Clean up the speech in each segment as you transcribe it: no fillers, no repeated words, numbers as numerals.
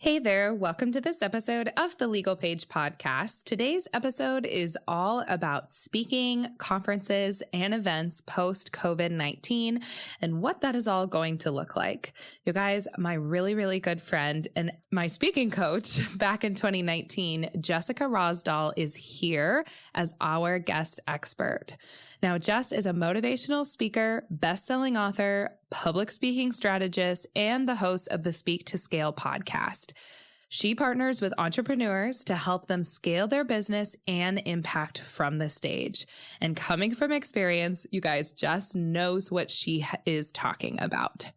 Hey there, welcome to this episode of the Legal Paige podcast. Today's episode is all about speaking, conferences, and events post-COVID-19 and what that is all going to look like. You guys, my really good friend and my speaking coach back in 2019, Jessica Rasdall, is here as our guest expert. Now, Jess is a motivational speaker, best-selling author, public speaking strategist, and the host of the Speak to Scale podcast. She partners with entrepreneurs to help them scale their business and impact from the stage. And coming from experience, you guys, Jess knows what she is talking about.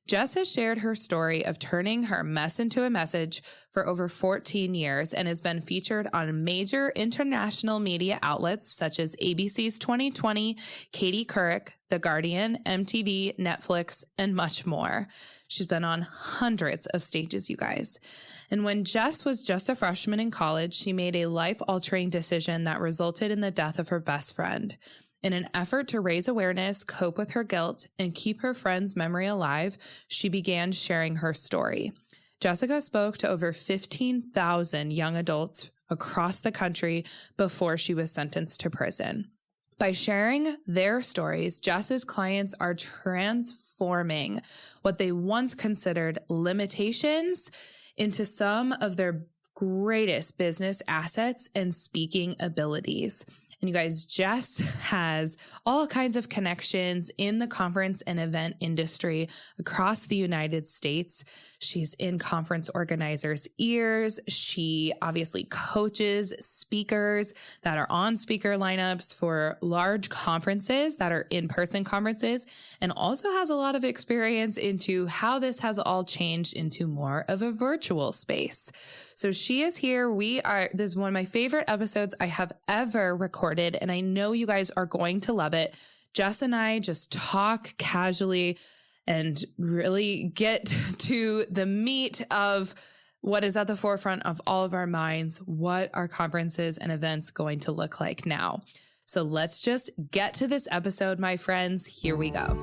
Jess has shared her story of turning her mess into a message for over 14 years and has been featured on major international media outlets such as ABC's 2020, Katie Couric, The Guardian, MTV, Netflix, and much more. She's been on hundreds of stages, you guys. And when Jess was just a freshman in college, she made a life-altering decision that resulted in the death of her best friend. In an effort to raise awareness, cope with her guilt, and keep her friend's memory alive, she began sharing her story. Jessica spoke to over 15,000 young adults across the country before she was sentenced to prison. By sharing their stories, Jess's clients are transforming what they once considered limitations into some of their greatest business assets and speaking abilities. And you guys, Jess has all kinds of connections in the conference and event industry across the United States. She's in conference organizers' ears. She obviously coaches speakers that are on speaker lineups for large conferences that are in-person conferences, and also has a lot of experience into how this has all changed into more of a virtual space. So she is here. This is one of my favorite episodes I have ever recorded, and I know you guys are going to love it. Jess and I just talk casually and really get to the meat of what is at the forefront of all of our minds. What are conferences and events going to look like now? So let's just get to this episode, my friends. Here we go.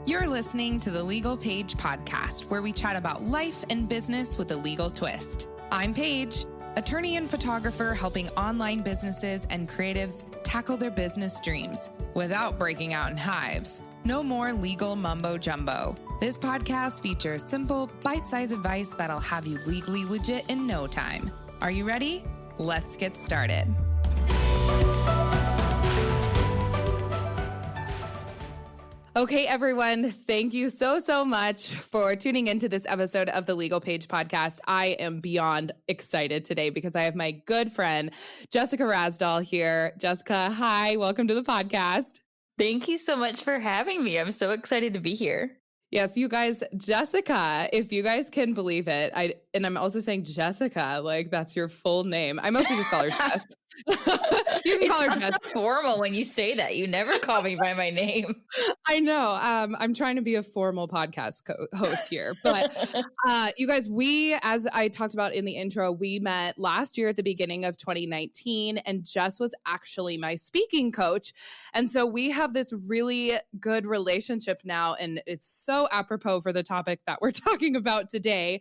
You're listening to the Legal Paige podcast, where we chat about life and business with a legal twist. I'm Paige, attorney and photographer helping online businesses and creatives tackle their business dreams without breaking out in hives. No more legal mumbo jumbo. This podcast features simple, bite-sized advice that'll have you legally legit in no time. Are you ready? Let's get started. Okay, everyone, thank you so much for tuning into this episode of the Legal Paige podcast. I am beyond excited today because I have my good friend, Jessica Rasdall here. Jessica, hi, welcome to the podcast. Thank you so much for having me. I'm so excited to be here. Yes, you guys, Jessica, if you guys can believe it, I'm also saying Jessica, like that's your full name. I mostly just call her Jess. You can call her Jess. It's so formal when you say that. You never call me by my name. I know. I'm trying to be a formal podcast host here. But you guys, as I talked about in the intro, we met last year at the beginning of 2019, and Jess was actually my speaking coach. And so we have this really good relationship now, and it's so apropos for the topic that we're talking about today,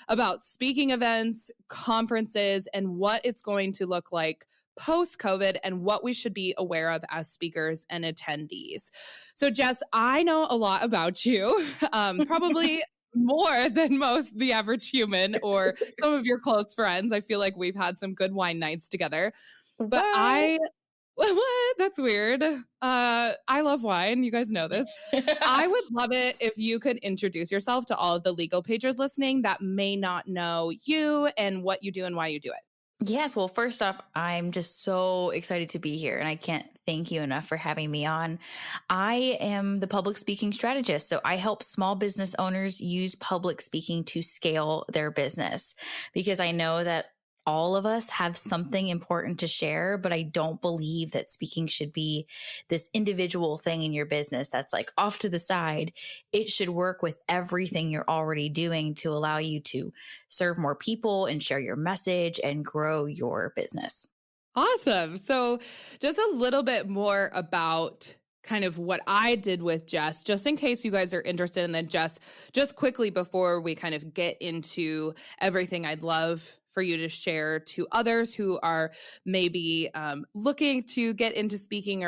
about speaking events, conferences, and what it's going to look like post-COVID and what we should be aware of as speakers and attendees. So Jess, I know a lot about you, probably more than the average human or some of your close friends. I feel like we've had some good wine nights together, but what? That's weird. I love wine. You guys know this. I would love it if you could introduce yourself to all of the legal pagers listening that may not know you and what you do and why you do it. Yes. Well, first off, I'm just so excited to be here, and I can't thank you enough for having me on. I am the public speaking strategist. So I help small business owners use public speaking to scale their business, because I know that all of us have something important to share, but I don't believe that speaking should be this individual thing in your business that's like off to the side. It should work with everything you're already doing to allow you to serve more people and share your message and grow your business. Awesome. So just a little bit more about kind of what I did with Jess, just in case you guys are interested. And then just quickly before we kind of get into everything, I'd love for you to share to others who are maybe looking to get into speaking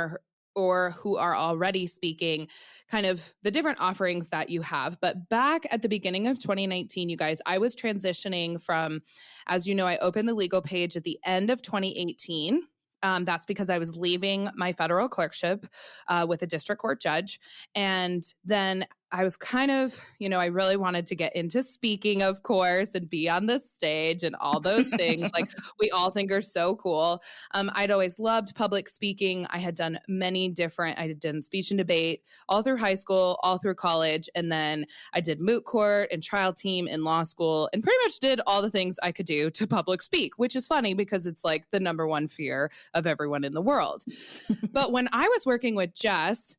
or who are already speaking, kind of the different offerings that you have. But back at the beginning of 2019, you guys, I was transitioning from, as you know, I opened the Legal Page at the end of 2018. That's because I was leaving my federal clerkship with a district court judge. And then I was kind of, I really wanted to get into speaking, of course, and be on the stage and all those things like we all think are so cool. I'd always loved public speaking. I had done I did speech and debate all through high school, all through college. And then I did moot court and trial team in law school and pretty much did all the things I could do to public speak, which is funny because it's like the number one fear of everyone in the world. But when I was working with Jess,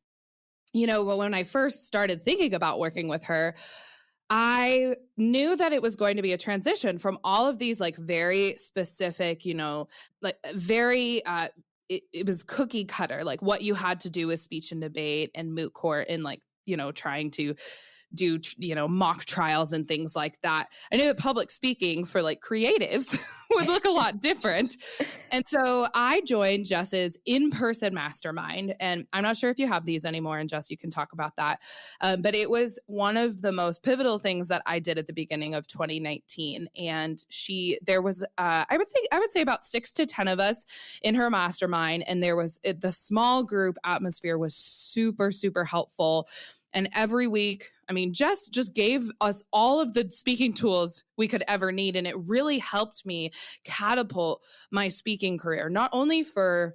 when I first started thinking about working with her, I knew that it was going to be a transition from all of these like very specific, very, it was cookie cutter, like what you had to do with speech and debate and moot court and like, trying to do, mock trials and things like that. I knew that public speaking for like creatives would look a lot different. And so I joined Jess's in-person mastermind. And I'm not sure if you have these anymore. And Jess, you can talk about that. But it was one of the most pivotal things that I did at the beginning of 2019. And there was, I would say about 6 to 10 of us in her mastermind. And the small group atmosphere was super, super helpful. And every week, Jess just gave us all of the speaking tools we could ever need. And it really helped me catapult my speaking career, not only for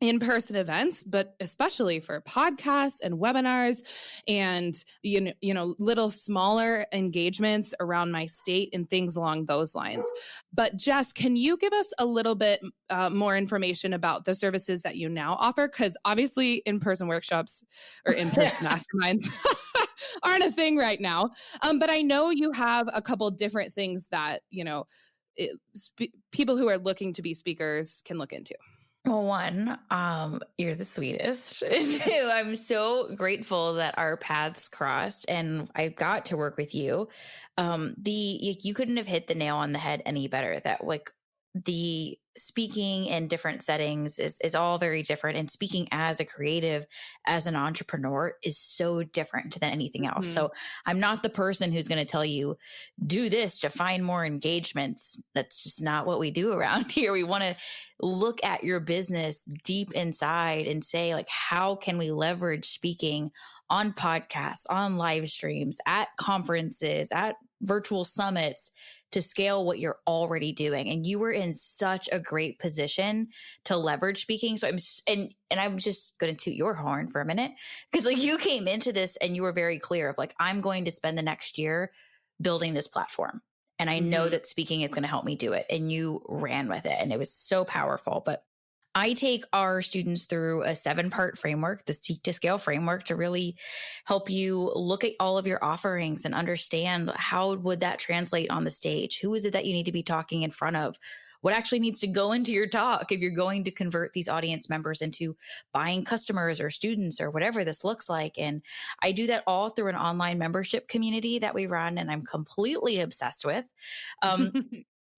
in-person events, but especially for podcasts and webinars and, little smaller engagements around my state and things along those lines. But Jess, can you give us a little bit more information about the services that you now offer? Because obviously in-person workshops or in-person masterminds aren't a thing right now. But I know you have a couple different things that, people who are looking to be speakers can look into. Well, one, you're the sweetest. Two, I'm so grateful that our paths crossed and I got to work with you. You couldn't have hit the nail on the head any better. That like the speaking in different settings is all very different. And speaking as a creative, as an entrepreneur is so different than anything else. Mm-hmm. So I'm not the person who's going to tell you, do this to find more engagements. That's just not what we do around here. We want to look at your business deep inside and say, like, how can we leverage speaking on podcasts, on live streams, at conferences, at virtual summits to scale what you're already doing. And you were in such a great position to leverage speaking. So I'm just going to toot your horn for a minute because like you came into this and you were very clear of like, I'm going to spend the next year building this platform. And I know that speaking is going to help me do it. And you ran with it. And it was so powerful. But I take our students through a 7-part framework, the Speak to Scale framework, to really help you look at all of your offerings and understand how would that translate on the stage? Who is it that you need to be talking in front of? What actually needs to go into your talk if you're going to convert these audience members into buying customers or students or whatever this looks like? And I do that all through an online membership community that we run and I'm completely obsessed with.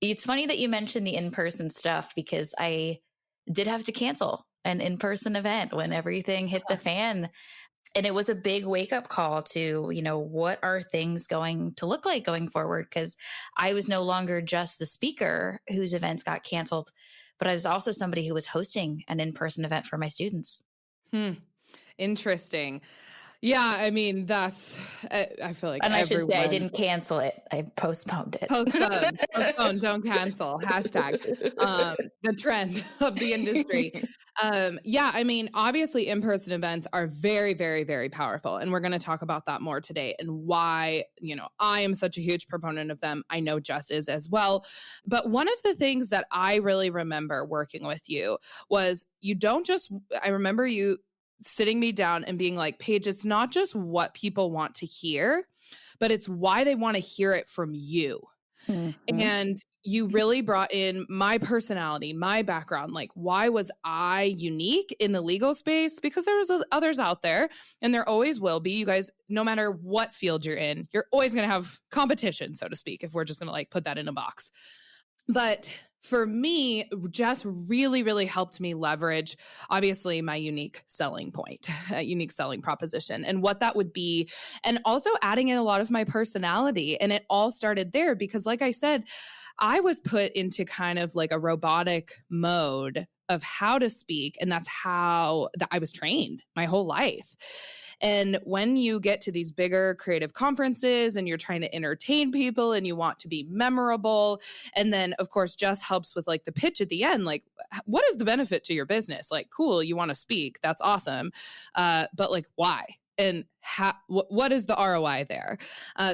It's funny that you mentioned the in-person stuff because I did have to cancel an in-person event when everything hit the fan. And it was a big wake-up call to, what are things going to look like going forward? Because I was no longer just the speaker whose events got canceled, but I was also somebody who was hosting an in-person event for my students. Interesting. Yeah, I feel like and I should say I didn't cancel it. I postponed it. Postpone, don't cancel. Hashtag the trend of the industry. Obviously in-person events are very, very, very powerful. And we're going to talk about that more today and why, I am such a huge proponent of them. I know Jess is as well. But one of the things that I really remember working with you was I remember you sitting me down and being like, Paige, it's not just what people want to hear, but it's why they want to hear it from you. Mhm. And you really brought in my personality, my background. Like, why was I unique in the legal space? Because there was others out there, and there always will be. You guys, no matter what field you're in, you're always going to have competition, so to speak, if we're just going to like put that in a box. But for me, Jess really, really helped me leverage, obviously, my unique selling point, a unique selling proposition, and what that would be. And also adding in a lot of my personality. And it all started there because, like I said, I was put into kind of like a robotic mode of how to speak. And that's how I was trained my whole life. And when you get to these bigger creative conferences and you're trying to entertain people and you want to be memorable, and then of course Jess helps with like the pitch at the end, like what is the benefit to your business? Like, cool, you want to speak, that's awesome, but like why? And what is the ROI there?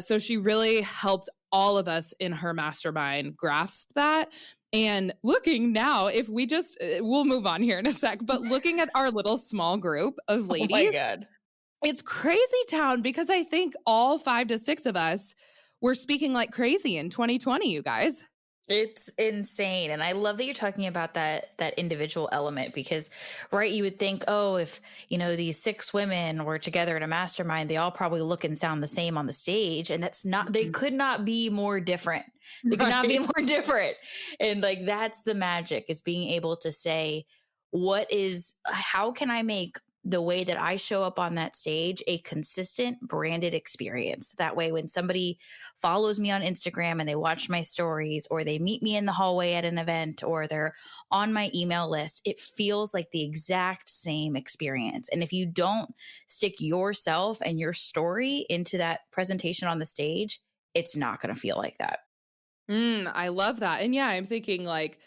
So she really helped all of us in her mastermind grasp that. And looking now, if we just, we'll move on here in a sec, but looking at our little small group of Oh my ladies, God. it's crazy town because I think all 5 to 6 of us were speaking like crazy in 2020, you guys. It's insane. And I love that you're talking about that individual element because, right, you would think, oh, if, these 6 women were together in a mastermind, they all probably look and sound the same on the stage. And that's not, they could not be more different. They could not be more different. And like, that's the magic, is being able to say, how can I make the way that I show up on that stage a consistent branded experience? That way, when somebody follows me on Instagram and they watch my stories, or they meet me in the hallway at an event, or they're on my email list, it feels like the exact same experience. And if you don't stick yourself and your story into that presentation on the stage, it's not going to feel like that. I love that. And yeah, I'm thinking like,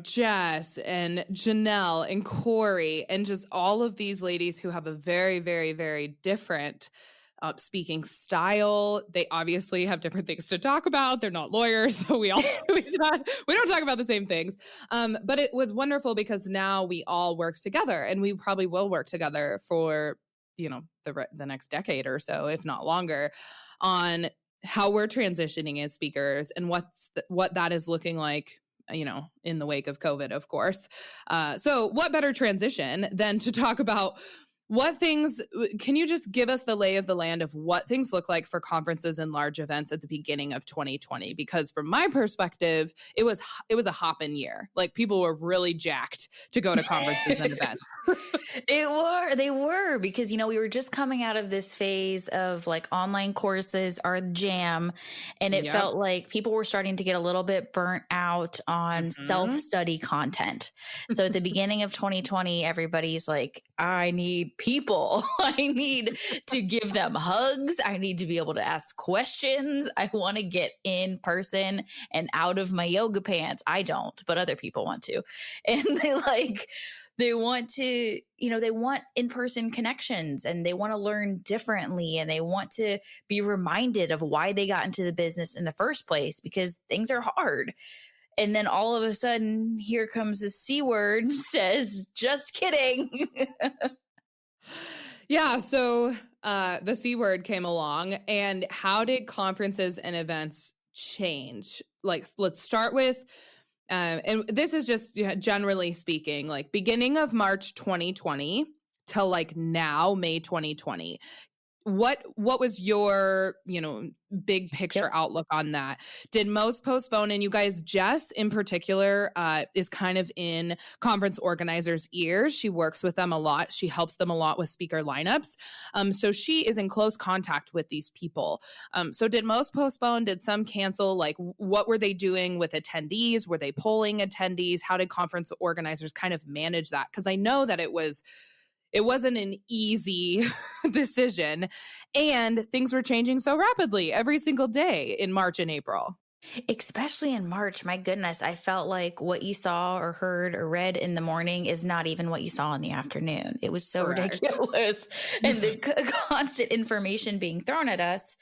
Jess and Janelle and Corey and just all of these ladies who have a very, very, very different speaking style. They obviously have different things to talk about. They're not lawyers, so we don't talk about the same things. But it was wonderful because now we all work together, and we probably will work together for the next decade or so, if not longer, on how we're transitioning as speakers and what that is looking like, in the wake of COVID, of course. So what better transition than to talk about can you just give us the lay of the land of what things look like for conferences and large events at the beginning of 2020? Because from my perspective, it was a hopping year. Like, people were really jacked to go to conferences and events. They were, because, we were just coming out of this phase of like online courses are jam. And it felt like people were starting to get a little bit burnt out on self-study content. So at the beginning of 2020, everybody's like, I need people. I need to give them hugs. I need to be able to ask questions. I want to get in person and out of my yoga pants. I don't, but other people want to. And they want to, they want in-person connections, and they want to learn differently, and they want to be reminded of why they got into the business in the first place, because things are hard. And then all of a sudden, here comes the C word, says, just kidding. Yeah. So the C word came along. And how did conferences and events change? Like, let's start with, and this is just generally speaking, like beginning of March 2020 till like now, May 2020. What was your, big picture outlook on that? Did most postpone? And you guys, Jess in particular, is kind of in conference organizers' ears. She works with them a lot. She helps them a lot with speaker lineups. So she is in close contact with these people. So did most postpone? Did some cancel? Like, what were they doing with attendees? Were they polling attendees? How did conference organizers kind of manage that? Because I know that it wasn't an easy decision, and things were changing so rapidly every single day in March and April. Especially in March, my goodness, I felt like what you saw or heard or read in the morning is not even what you saw in the afternoon. It was so ridiculous. And the constant information being thrown at us.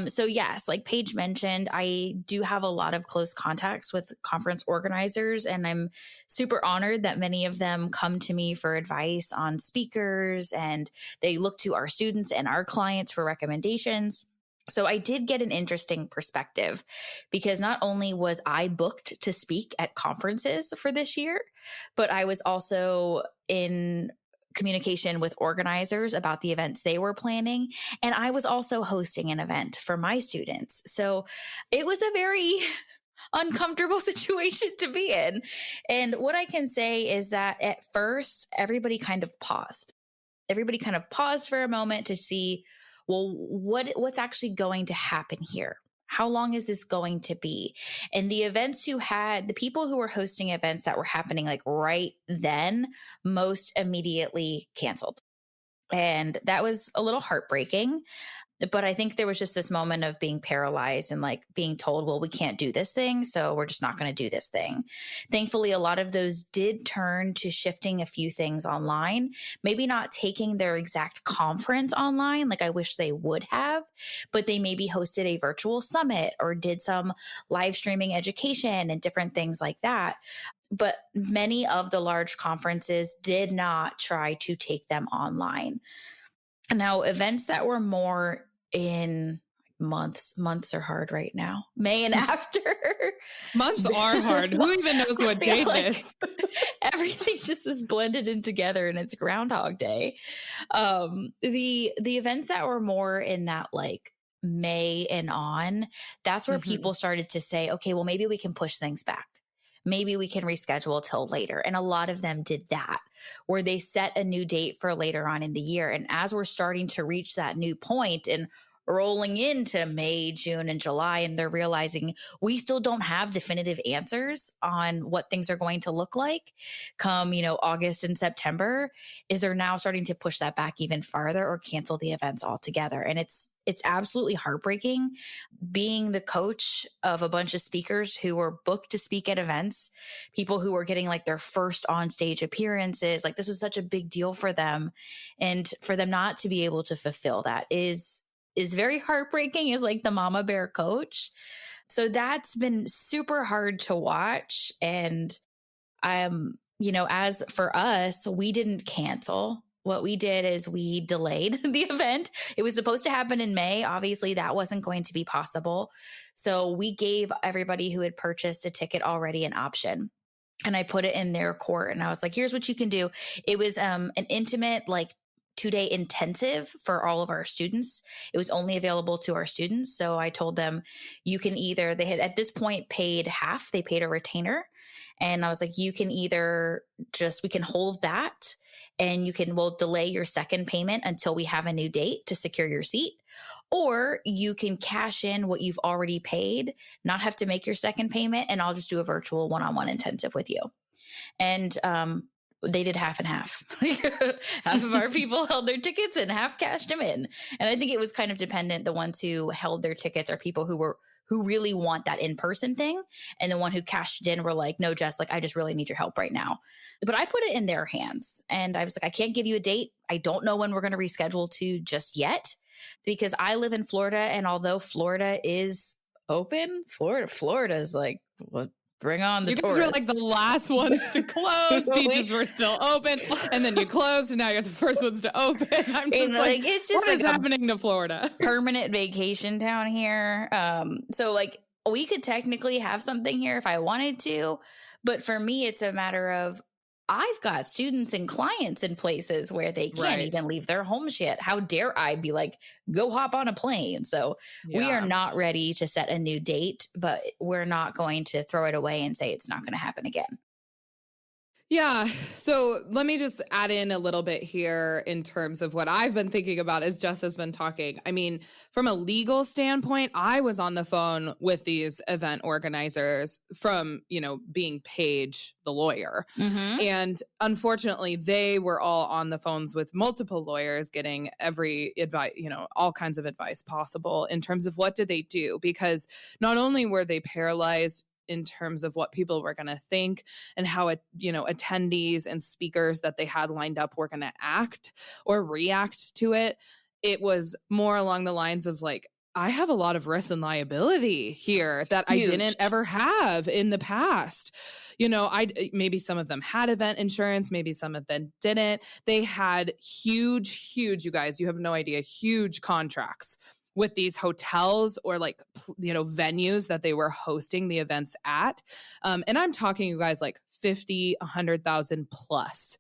So yes, like Paige mentioned, I do have a lot of close contacts with conference organizers, and I'm super honored that many of them come to me for advice on speakers, and they look to our students and our clients for recommendations. So I did get an interesting perspective because not only was I booked to speak at conferences for this year, but I was also in communication with organizers about the events they were planning. And I was also hosting an event for my students. So it was a very uncomfortable situation to be in. And what I can say is that at first, everybody kind of paused. Everybody kind of paused for a moment to see, well, what's actually going to happen here? How long is this going to be? And the people who were hosting events that were happening like right then, most immediately canceled. And that was a little heartbreaking. But I think there was just this moment of being paralyzed and like being told, well, we can't do this thing. So we're just not going to do this thing. Thankfully, a lot of those did turn to shifting a few things online, maybe not taking their exact conference online, like I wish they would have, but they maybe hosted a virtual summit or did some live streaming education and different things like that. But many of the large conferences did not try to take them online. Now, events that were more in months are hard right now. May and after. Months are hard. Who even knows what day it is? Everything just is blended in together and it's Groundhog Day. The events that were more in that like May and on, that's where people started to say, okay, well, maybe we can push things back. Maybe we can reschedule till later. And a lot of them did that, where they set a new date for later on in the year. And as we're starting to reach that new point and rolling into May, June, and July, and they're realizing we still don't have definitive answers on what things are going to look like come, August and September, is they're now starting to push that back even farther or cancel the events altogether. And it's absolutely heartbreaking being the coach of a bunch of speakers who were booked to speak at events, people who were getting like their first on stage appearances. Like this was such a big deal for them. And for them not to be able to fulfill that is very heartbreaking as like the mama bear coach. So that's been super hard to watch. And as for us, we didn't cancel. What we did is we delayed the event. It was supposed to happen in May. Obviously, that wasn't going to be possible. So we gave everybody who had purchased a ticket already an option. And I put it in their court. And I was like, here's what you can do. It was an intimate, like 2-day intensive for all of our students. It was only available to our students. So I told them you can they had at this point paid half. They paid a retainer. And I was like, you can either we can hold that and we'll delay your second payment until we have a new date to secure your seat. Or you can cash in what you've already paid, not have to make your second payment. And I'll just do a virtual one-on-one intensive with you. And, they did half and half. Half of our people held their tickets and half cashed them in. And I think it was kind of dependent. The ones who held their tickets are people who really want that in-person thing. And the one who cashed in were like, no, Jess, like, I just really need your help right now. But I put it in their hands. And I was like, I can't give you a date. I don't know when we're going to reschedule to just yet, because I live in Florida. And although Florida is open, Florida is like, what? Bring on the tourists. You guys were like the last ones to close. Beaches were still open. And then you closed and now you're the first ones to open. I'm just like it's just what is happening to Florida? Permanent vacation town here. So like we could technically have something here if I wanted to. But for me, it's a matter of I've got students and clients in places where they can't even leave their homes yet. How dare I be like, go hop on a plane? So we are not ready to set a new date, but we're not going to throw it away and say it's not going to happen again. Yeah. So let me just add in a little bit here in terms of what I've been thinking about as Jess has been talking. I mean, from a legal standpoint, I was on the phone with these event organizers from, being Paige, the lawyer. Mm-hmm. And unfortunately, they were all on the phones with multiple lawyers getting every advice, all kinds of advice possible in terms of what did they do? Because not only were they paralyzed in terms of what people were going to think and how, attendees and speakers that they had lined up were going to act or react to it. It was more along the lines of like, I have a lot of risk and liability here that I didn't ever have in the past. Maybe some of them had event insurance, maybe some of them didn't. They had huge, you guys, you have no idea, huge contracts with these hotels or like, venues that they were hosting the events at. And I'm talking, you guys, like 50, 100,000 plus.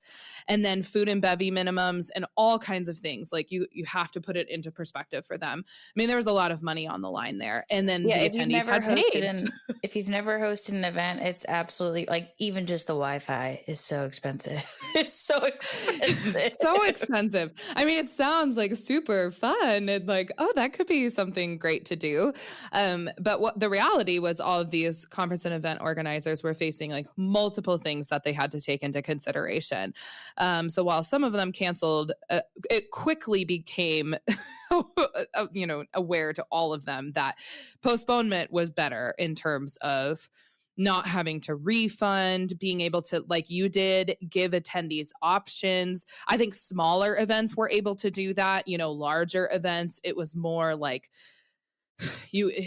And then food and bevy minimums and all kinds of things. Like you have to put it into perspective for them. I mean, there was a lot of money on the line there. And then the attendees had paid. If you've never hosted an event, it's absolutely like even just the Wi-Fi is so expensive. It's so expensive. So expensive. I mean, it sounds like super fun and like, oh, that could be something great to do. But what the reality was, all of these conference and event organizers were facing like multiple things that they had to take into consideration. So while some of them canceled, it quickly became, aware to all of them that postponement was better in terms of not having to refund, being able to, like you did, give attendees options. I think smaller events were able to do that. Larger events, it was more like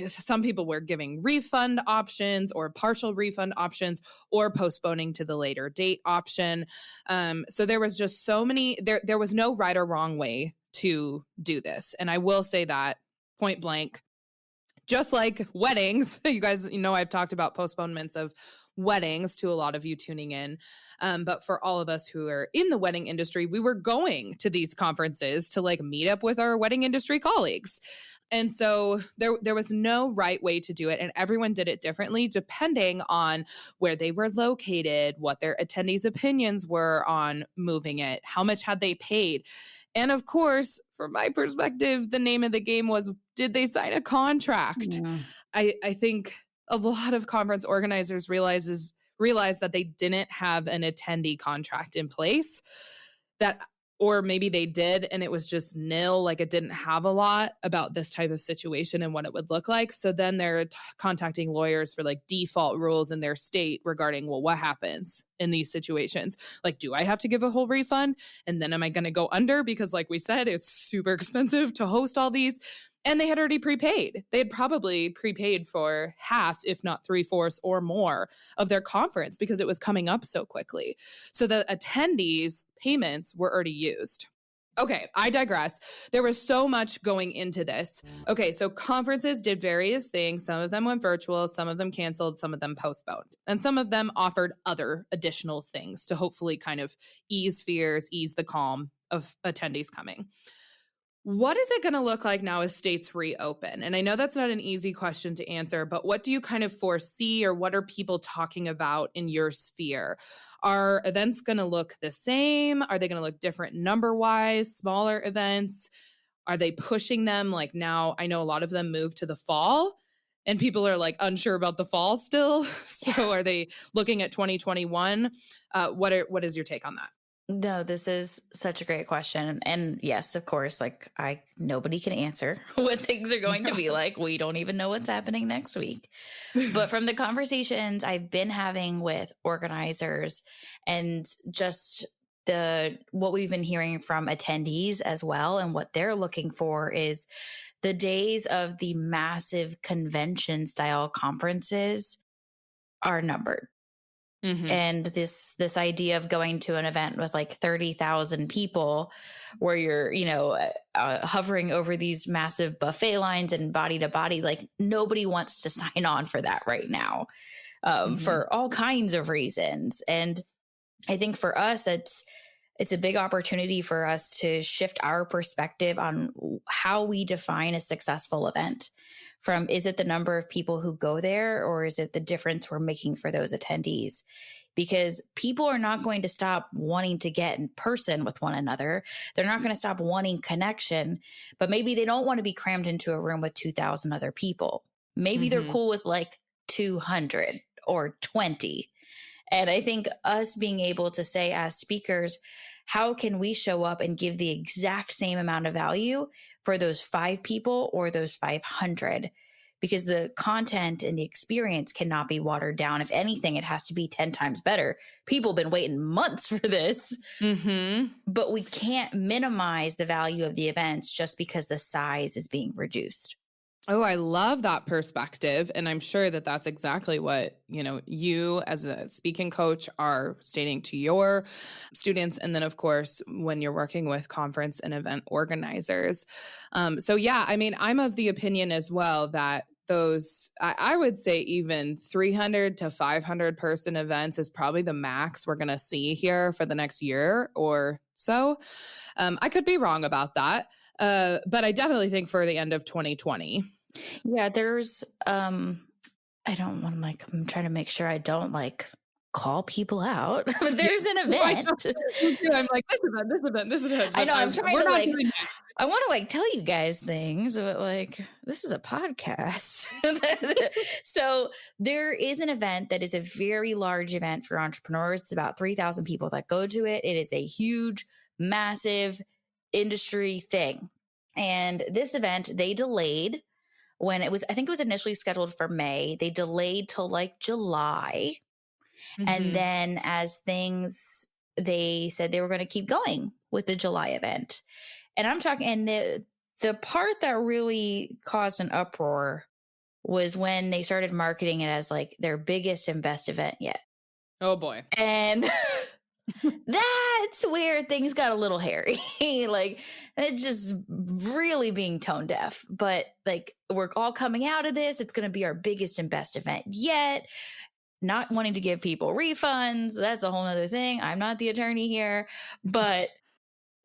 some people were giving refund options or partial refund options or postponing to the later date option. So there was just so many, there was no right or wrong way to do this. And I will say that point blank, just like weddings, you guys, I've talked about postponements of weddings to a lot of you tuning in. But for all of us who are in the wedding industry, we were going to these conferences to like meet up with our wedding industry colleagues. And so there was no right way to do it. And everyone did it differently depending on where they were located, what their attendees' opinions were on moving it, how much had they paid. And of course, from my perspective, the name of the game was, did they sign a contract? Yeah. I think a lot of conference organizers realize that they didn't have an attendee contract in place, or maybe they did and it was just nil, like it didn't have a lot about this type of situation and what it would look like. So then they're contacting lawyers for like default rules in their state regarding, well, what happens in these situations? Like, do I have to give a whole refund? And then am I going to go under? Because like we said, it's super expensive to host all these. And they had already prepaid. They had probably prepaid for half, if not 3/4 or more of their conference because it was coming up so quickly. So the attendees' payments were already used. Okay, I digress. There was so much going into this. Okay, so conferences did various things. Some of them went virtual, some of them canceled, some of them postponed. And some of them offered other additional things to hopefully kind of ease fears, ease the calm of attendees coming. What is it going to look like now as states reopen? And I know that's not an easy question to answer, but what do you kind of foresee, or what are people talking about in your sphere? Are events going to look the same? Are they going to look different number-wise, smaller events? Are they pushing them? Like now, I know a lot of them move to the fall and people are like unsure about the fall still. So are they looking at 2021? What is your take on that? No, this is such a great question. And yes, of course, like nobody can answer what things are going to be like. We don't even know what's happening next week. But from the conversations I've been having with organizers and just what we've been hearing from attendees as well, and what they're looking for is the days of the massive convention style conferences are numbered. Mm-hmm. And this idea of going to an event with like 30,000 people where you're, hovering over these massive buffet lines and body to body, like nobody wants to sign on for that right now, for all kinds of reasons. And I think for us, it's a big opportunity for us to shift our perspective on how we define a successful event. From, is it the number of people who go there, or is it the difference we're making for those attendees? Because people are not going to stop wanting to get in person with one another. They're not going to stop wanting connection, but maybe they don't want to be crammed into a room with 2,000 other people. Maybe they're cool with like 200 or 20. And I think us being able to say as speakers, how can we show up and give the exact same amount of value for those 5 people or those 500? Because the content and the experience cannot be watered down. If anything, it has to be 10 times better. People have been waiting months for this, but we can't minimize the value of the events just because the size is being reduced. Oh, I love that perspective. And I'm sure that that's exactly what, you as a speaking coach are stating to your students. And then, of course, when you're working with conference and event organizers. So, yeah, I mean, I'm of the opinion as well that I would say even 300 to 500 person events is probably the max we're going to see here for the next year or so. I could be wrong about that. But I definitely think for the end of 2020. Yeah, there's I don't want to I'm trying to make sure I don't call people out. There's an event. I'm like, this event. I know I'm trying to doing that. I want to tell you guys things, but this is a podcast. So there is an event that is a very large event for entrepreneurs. It's about 3,000 people that go to it. It is a huge, massive industry thing. And this event, they delayed when I think it was initially scheduled for May. They delayed till July. Mm-hmm. And then they said they were going to keep going with the July event. And I'm talking, and the part that really caused an uproar was when they started marketing it as their biggest and best event yet. Oh boy. And that's where things got a little hairy. It's just really being tone deaf. But we're all coming out of this. It's going to be our biggest and best event yet. Not wanting to give people refunds. That's a whole nother thing. I'm not the attorney here, but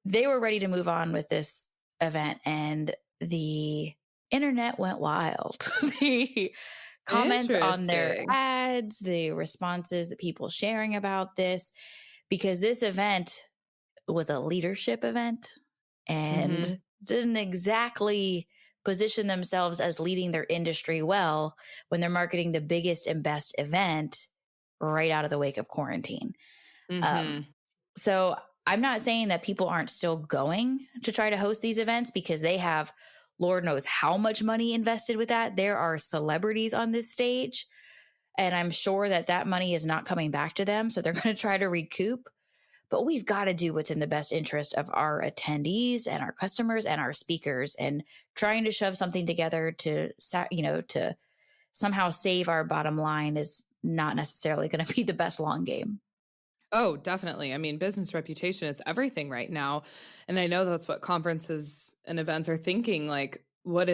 they were ready to move on with this event, and the internet went wild. The comments on their ads, the responses, the people sharing about this, because this event was a leadership event and didn't exactly position themselves as leading their industry well when they're marketing the biggest and best event right out of the wake of quarantine. So I'm not saying that people aren't still going to try to host these events, because they have Lord knows how much money invested with that. There are celebrities on this stage, and I'm sure that money is not coming back to them. So they're going to try to recoup. But we've got to do what's in the best interest of our attendees and our customers and our speakers, and trying to shove something together to somehow save our bottom line is not necessarily going to be the best long game. Oh, definitely. I mean, business reputation is everything right now. And I know that's what conferences and events are thinking. We want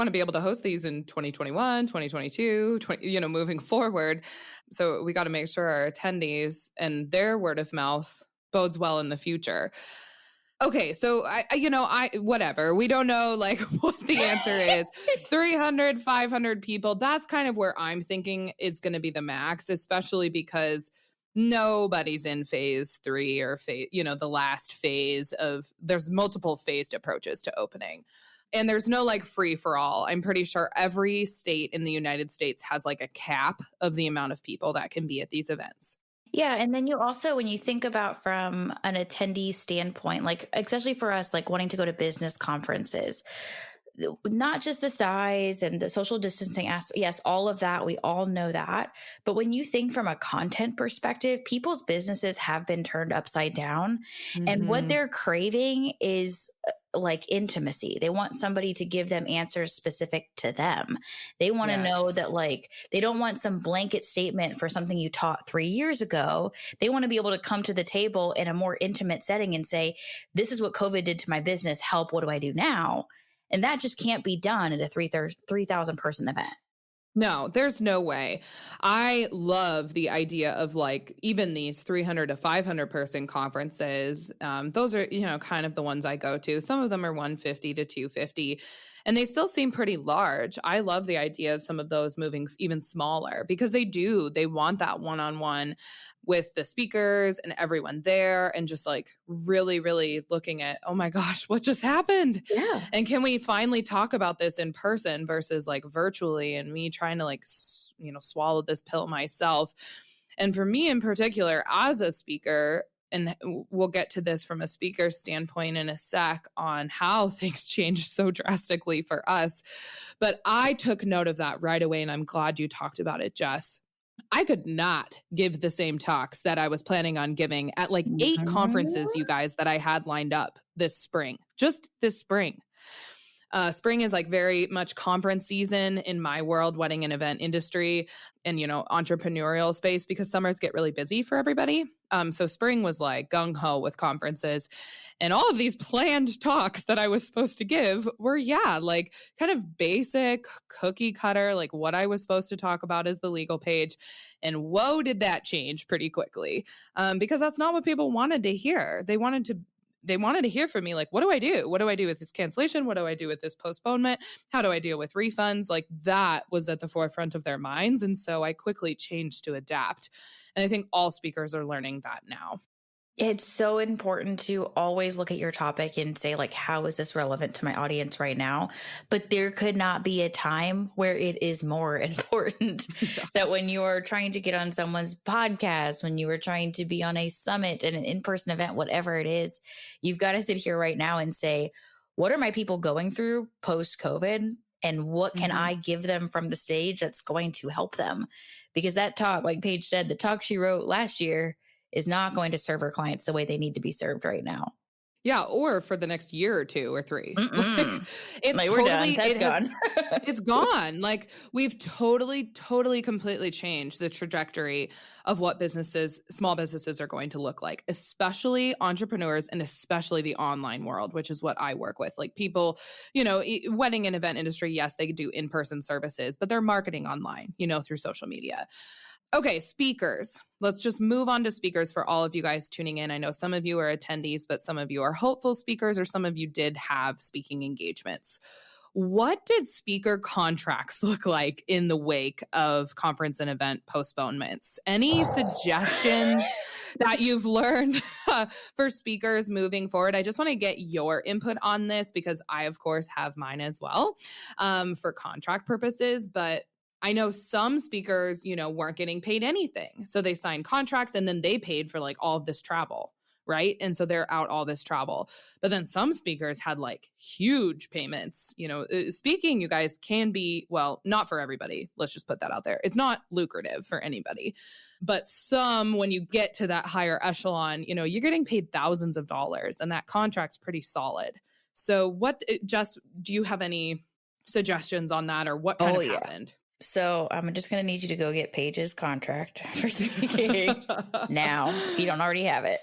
to be able to host these in 2021, 2022, moving forward. So we got to make sure our attendees and their word of mouth bodes well in the future. Okay. So whatever, we don't know what the answer is. 300, 500 people. That's kind of where I'm thinking is going to be the max, especially because nobody's in phase 3 or the last phase there's multiple phased approaches to opening. And there's no free for all. I'm pretty sure every state in the United States has a cap of the amount of people that can be at these events. Yeah. And then you also, when you think about from an attendee standpoint, especially for us, wanting to go to business conferences, not just the size and the social distancing aspect. Yes, all of that. We all know that. But when you think from a content perspective, people's businesses have been turned upside down. And what they're craving is intimacy. They want somebody to give them answers specific to them. They want to know that they don't want some blanket statement for something you taught 3 years ago. They want to be able to come to the table in a more intimate setting and say, this is what COVID did to my business. Help. What do I do now? And that just can't be done at a 3,000 person event. No, there's no way. I love the idea of even these 300 to 500 person conferences. Those are, kind of the ones I go to. Some of them are 150 to 250, and they still seem pretty large. I love the idea of some of those moving even smaller, because they want that one-on-one with the speakers and everyone there, and just really, really looking at, oh my gosh, what just happened? Yeah. And can we finally talk about this in person versus virtually, and me trying to swallow this pill myself. And for me in particular, as a speaker, and we'll get to this from a speaker standpoint in a sec on how things changed so drastically for us. But I took note of that right away, and I'm glad you talked about it, Jess. I could not give the same talks that I was planning on giving at 8 conferences, you guys, that I had lined up this spring, just this spring. Spring is like very much conference season in my world, wedding and event industry and, entrepreneurial space, because summers get really busy for everybody. So spring was like gung ho with conferences, and all of these planned talks that I was supposed to give were, like kind of basic cookie cutter, like what I was supposed to talk about is the legal page. And whoa, did that change pretty quickly, because that's not what people wanted to hear. They wanted to hear from me, like, what do I do? What do I do with this cancellation? What do I do with this postponement? How do I deal with refunds? Like, that was at the forefront of their minds. And so I quickly changed to adapt. And I think all speakers are learning that now. It's so important to always look at your topic and say, like, how is this relevant to my audience right now? But there could not be a time where it is more important that when you are trying to get on someone's podcast, when you are trying to be on a summit and an in-person event, whatever it is, you've got to sit here right now and say, what are my people going through post-COVID? And what can I give them from the stage that's going to help them? Because that talk, like Paige said, the talk she wrote last year is not going to serve her clients the way they need to be served right now. Yeah, or for the next year or 2 or 3. Like, it's like, totally, we're done. That's gone. It's gone. Like, we've totally, completely changed the trajectory of what small businesses are going to look like, especially entrepreneurs and especially the online world, which is what I work with. Like, people, wedding and event industry, yes, they do in-person services, but they're marketing online, through social media. Okay, speakers. Let's just move on to speakers for all of you guys tuning in. I know some of you are attendees, but some of you are hopeful speakers, or some of you did have speaking engagements. What did speaker contracts look like in the wake of conference and event postponements? Any suggestions that you've learned for speakers moving forward? I just want to get your input on this, because I, of course, have mine as well for contract purposes, but I know some speakers, weren't getting paid anything. So they signed contracts and then they paid for like all of this travel, right? And so they're out all this travel. But then some speakers had like huge payments. Speaking, you guys, can be, well, not for everybody. Let's just put that out there. It's not lucrative for anybody. But some, when you get to that higher echelon, you're getting paid thousands of dollars, and that contract's pretty solid. So Jess, do you have any suggestions on that, or what kind of happened? So I'm just going to need you to go get Paige's contract for speaking now, if you don't already have it.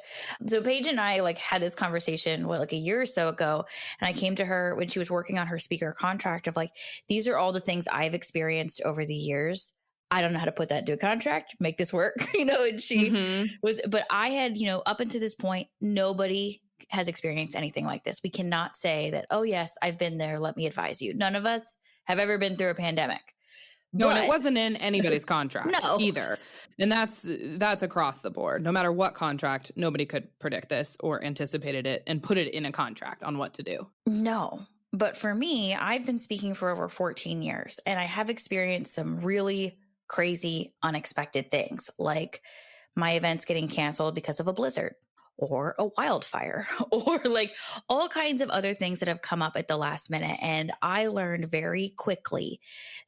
So Paige and I had this conversation like a year or so ago. And I came to her when she was working on her speaker contract of these are all the things I've experienced over the years. I don't know how to put that into a contract, make this work, and she was, but I had, up until this point, nobody has experienced anything like this. We cannot say that, oh yes, I've been there. Let me advise you. None of us have ever been through a pandemic. No, and it wasn't in anybody's contract either. And that's across the board. No matter what contract, nobody could predict this or anticipated it and put it in a contract on what to do. No. But for me, I've been speaking for over 14 years, and I have experienced some really crazy, unexpected things, like my events getting canceled because of a blizzard, or a wildfire, or all kinds of other things that have come up at the last minute. And I learned very quickly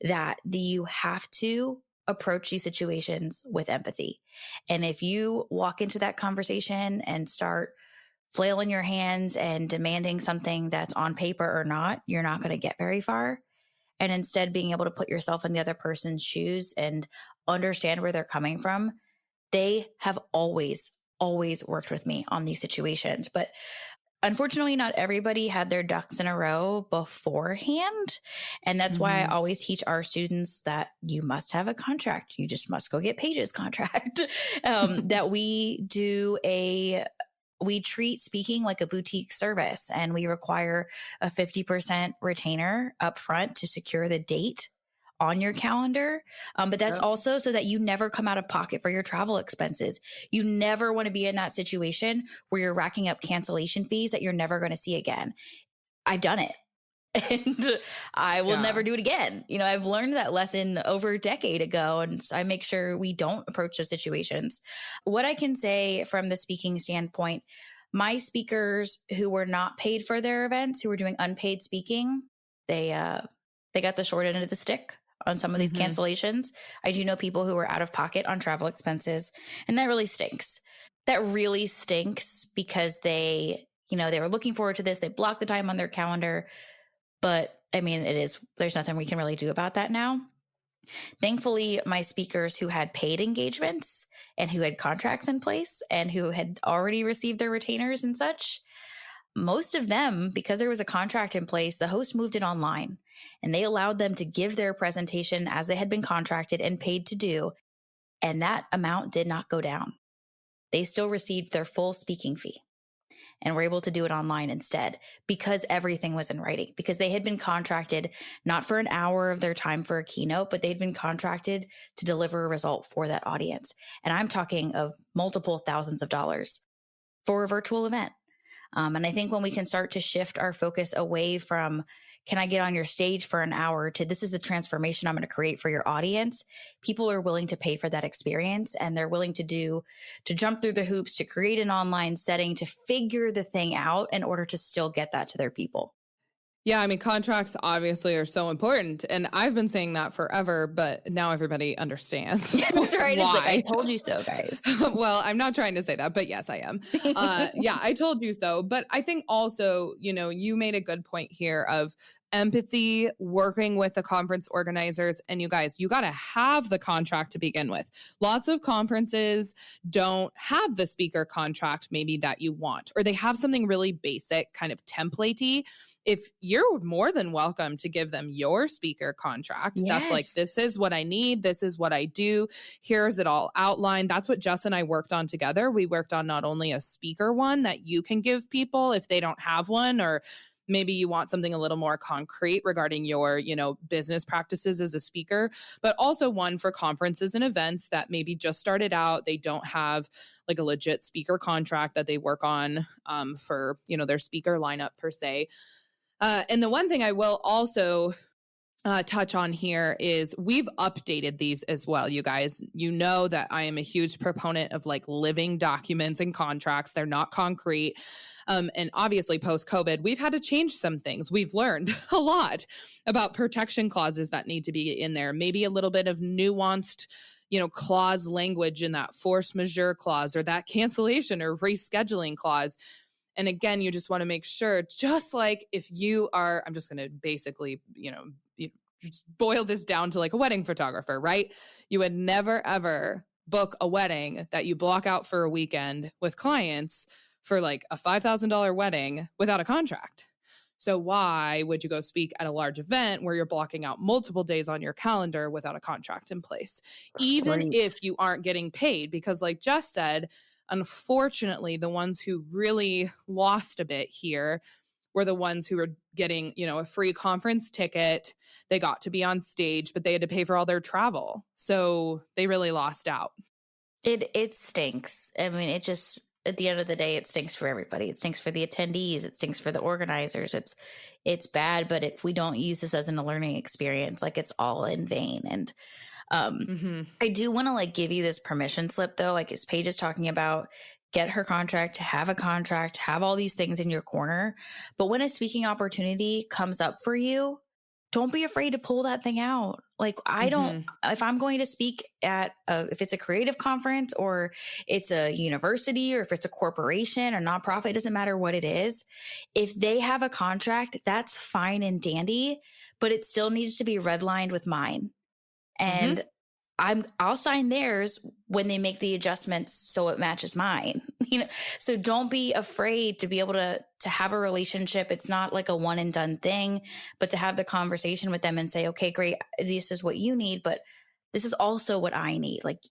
that you have to approach these situations with empathy. And if you walk into that conversation and start flailing your hands and demanding something that's on paper or not, you're not going to get very far. And instead, being able to put yourself in the other person's shoes and understand where they're coming from, they have always worked with me on these situations. But unfortunately, not everybody had their ducks in a row beforehand. And that's why I always teach our students that you must have a contract. You just must go get Paige's contract. That we treat speaking like a boutique service, and we require a 50% retainer up front to secure the date on your calendar. But that's also so that you never come out of pocket for your travel expenses. You never want to be in that situation where you're racking up cancellation fees that you're never going to see again. I've done it, and I will never do it again. I've learned that lesson over a decade ago, and so I make sure we don't approach those situations. What I can say from the speaking standpoint, my speakers who were not paid for their events, who were doing unpaid speaking, they got the short end of the stick on some of these cancellations. I do know people who were out of pocket on travel expenses, and that really stinks. That really stinks because they were looking forward to this. They blocked the time on their calendar, But I mean, there's nothing we can really do about that now. Thankfully, my speakers who had paid engagements and who had contracts in place and who had already received their retainers and such, most of them, because there was a contract in place, the host moved it online and they allowed them to give their presentation as they had been contracted and paid to do. And that amount did not go down. They still received their full speaking fee and were able to do it online instead because everything was in writing, because they had been contracted not for an hour of their time for a keynote, but they'd been contracted to deliver a result for that audience. And I'm talking of multiple thousands of dollars for a virtual event. And I think when we can start to shift our focus away from, can I get on your stage for an hour, to this is the transformation I'm going to create for your audience, people are willing to pay for that experience, and they're willing to jump through the hoops, to create an online setting, to figure the thing out in order to still get that to their people. Yeah, I mean, contracts obviously are so important. And I've been saying that forever, but now everybody understands. Yeah, that's right. Why. It's like, I told you so, guys. Well, I'm not trying to say that, but yes, I am. Yeah, I told you so. But I think also, you made a good point here of empathy, working with the conference organizers. And you guys, you got to have the contract to begin with. Lots of conferences don't have the speaker contract maybe that you want, or they have something really basic, kind of templatey. If you're more than welcome to give them your speaker contract, that's like, this is what I need. This is what I do. Here's it all outlined. That's what Jess and I worked on together. We worked on not only a speaker one that you can give people if they don't have one, or maybe you want something a little more concrete regarding your, business practices as a speaker, but also one for conferences and events that maybe just started out. They don't have like a legit speaker contract that they work on for, their speaker lineup per se. And the one thing I will also touch on here is we've updated these as well, you guys. You know that I am a huge proponent of like living documents and contracts. They're not concrete. And obviously post-COVID, we've had to change some things. We've learned a lot about protection clauses that need to be in there. Maybe a little bit of nuanced clause language in that force majeure clause or that cancellation or rescheduling clause. And again, you just want to make sure, just like if you are, I'm just going to basically, just boil this down to like a wedding photographer, right? You would never, ever book a wedding that you block out for a weekend with clients for like a $5,000 wedding without a contract. So why would you go speak at a large event where you're blocking out multiple days on your calendar without a contract in place, even if you aren't getting paid? Because like Jess said, unfortunately, the ones who really lost a bit here were the ones who were getting, a free conference ticket. They got to be on stage, but they had to pay for all their travel. So they really lost out. It stinks. I mean, it just, at the end of the day, it stinks for everybody. It stinks for the attendees. It stinks for the organizers. It's bad, but if we don't use this as a learning experience, like it's all in vain. And I do want to like give you this permission slip though, like as Paige is talking about, get her contract, have a contract, have all these things in your corner. But when a speaking opportunity comes up for you, don't be afraid to pull that thing out. Like if I'm going to speak at if it's a creative conference or it's a university or if it's a corporation or nonprofit, it doesn't matter what it is. If they have a contract, that's fine and dandy, but it still needs to be redlined with mine. And I'll sign theirs when they make the adjustments so it matches mine. So don't be afraid to be able to have a relationship. It's not like a one and done thing, but to have the conversation with them and say, okay, great, this is what you need, but this is also what I need. Like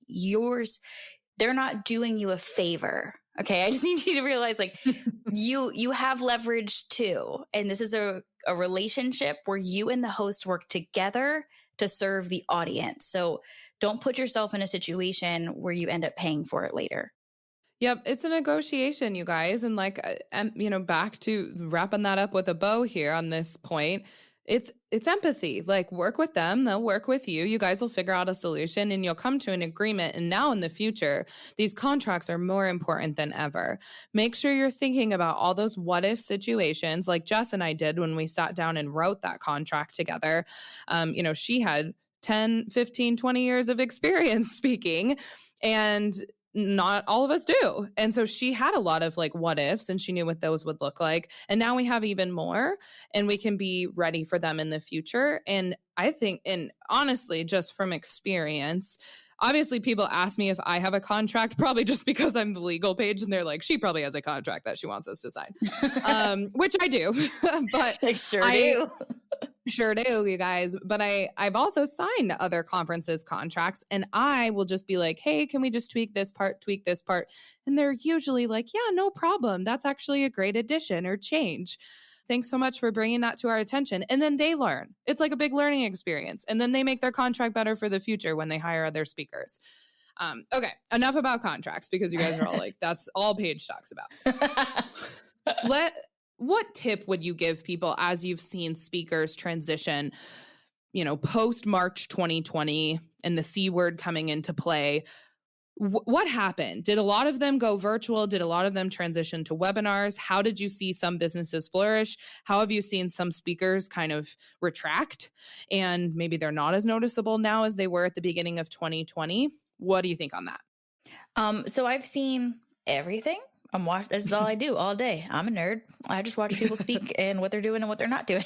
they're not doing you a favor. Okay. I just need you to realize like you have leverage too. And this is a relationship where you and the host work together to serve the audience. So don't put yourself in a situation where you end up paying for it later. Yep. It's a negotiation, you guys. And like, back to wrapping that up with a bow here on this point, it's empathy. Like work with them. They'll work with you. You guys will figure out a solution and you'll come to an agreement. And now in the future, these contracts are more important than ever. Make sure you're thinking about all those what if situations like Jess and I did when we sat down and wrote that contract together. She had 10, 15, 20 years of experience speaking. And not all of us do. And so she had a lot of like what ifs, and she knew what those would look like. And now we have even more, and we can be ready for them in the future. And I think, and honestly, just from experience, obviously people ask me if I have a contract, probably just because I'm the legal page, and they're like, she probably has a contract that she wants us to sign, which I do. But I sure do. Sure do, you guys. But I've also signed other conferences contracts, and I will just be like, hey, can we just tweak this part? And they're usually like, yeah, no problem. That's actually a great addition or change. Thanks so much for bringing that to our attention. And then they learn. It's like a big learning experience. And then they make their contract better for the future when they hire other speakers. Okay, enough about contracts, because you guys are all like, that's all Paige talks about. What tip would you give people as you've seen speakers transition, post March 2020 and the C word coming into play? What happened? Did a lot of them go virtual? Did a lot of them transition to webinars? How did you see some businesses flourish? How have you seen some speakers kind of retract, and maybe they're not as noticeable now as they were at the beginning of 2020? What do you think on that? So I've seen everything. This is all I do all day. I'm a nerd. I just watch people speak and what they're doing and what they're not doing.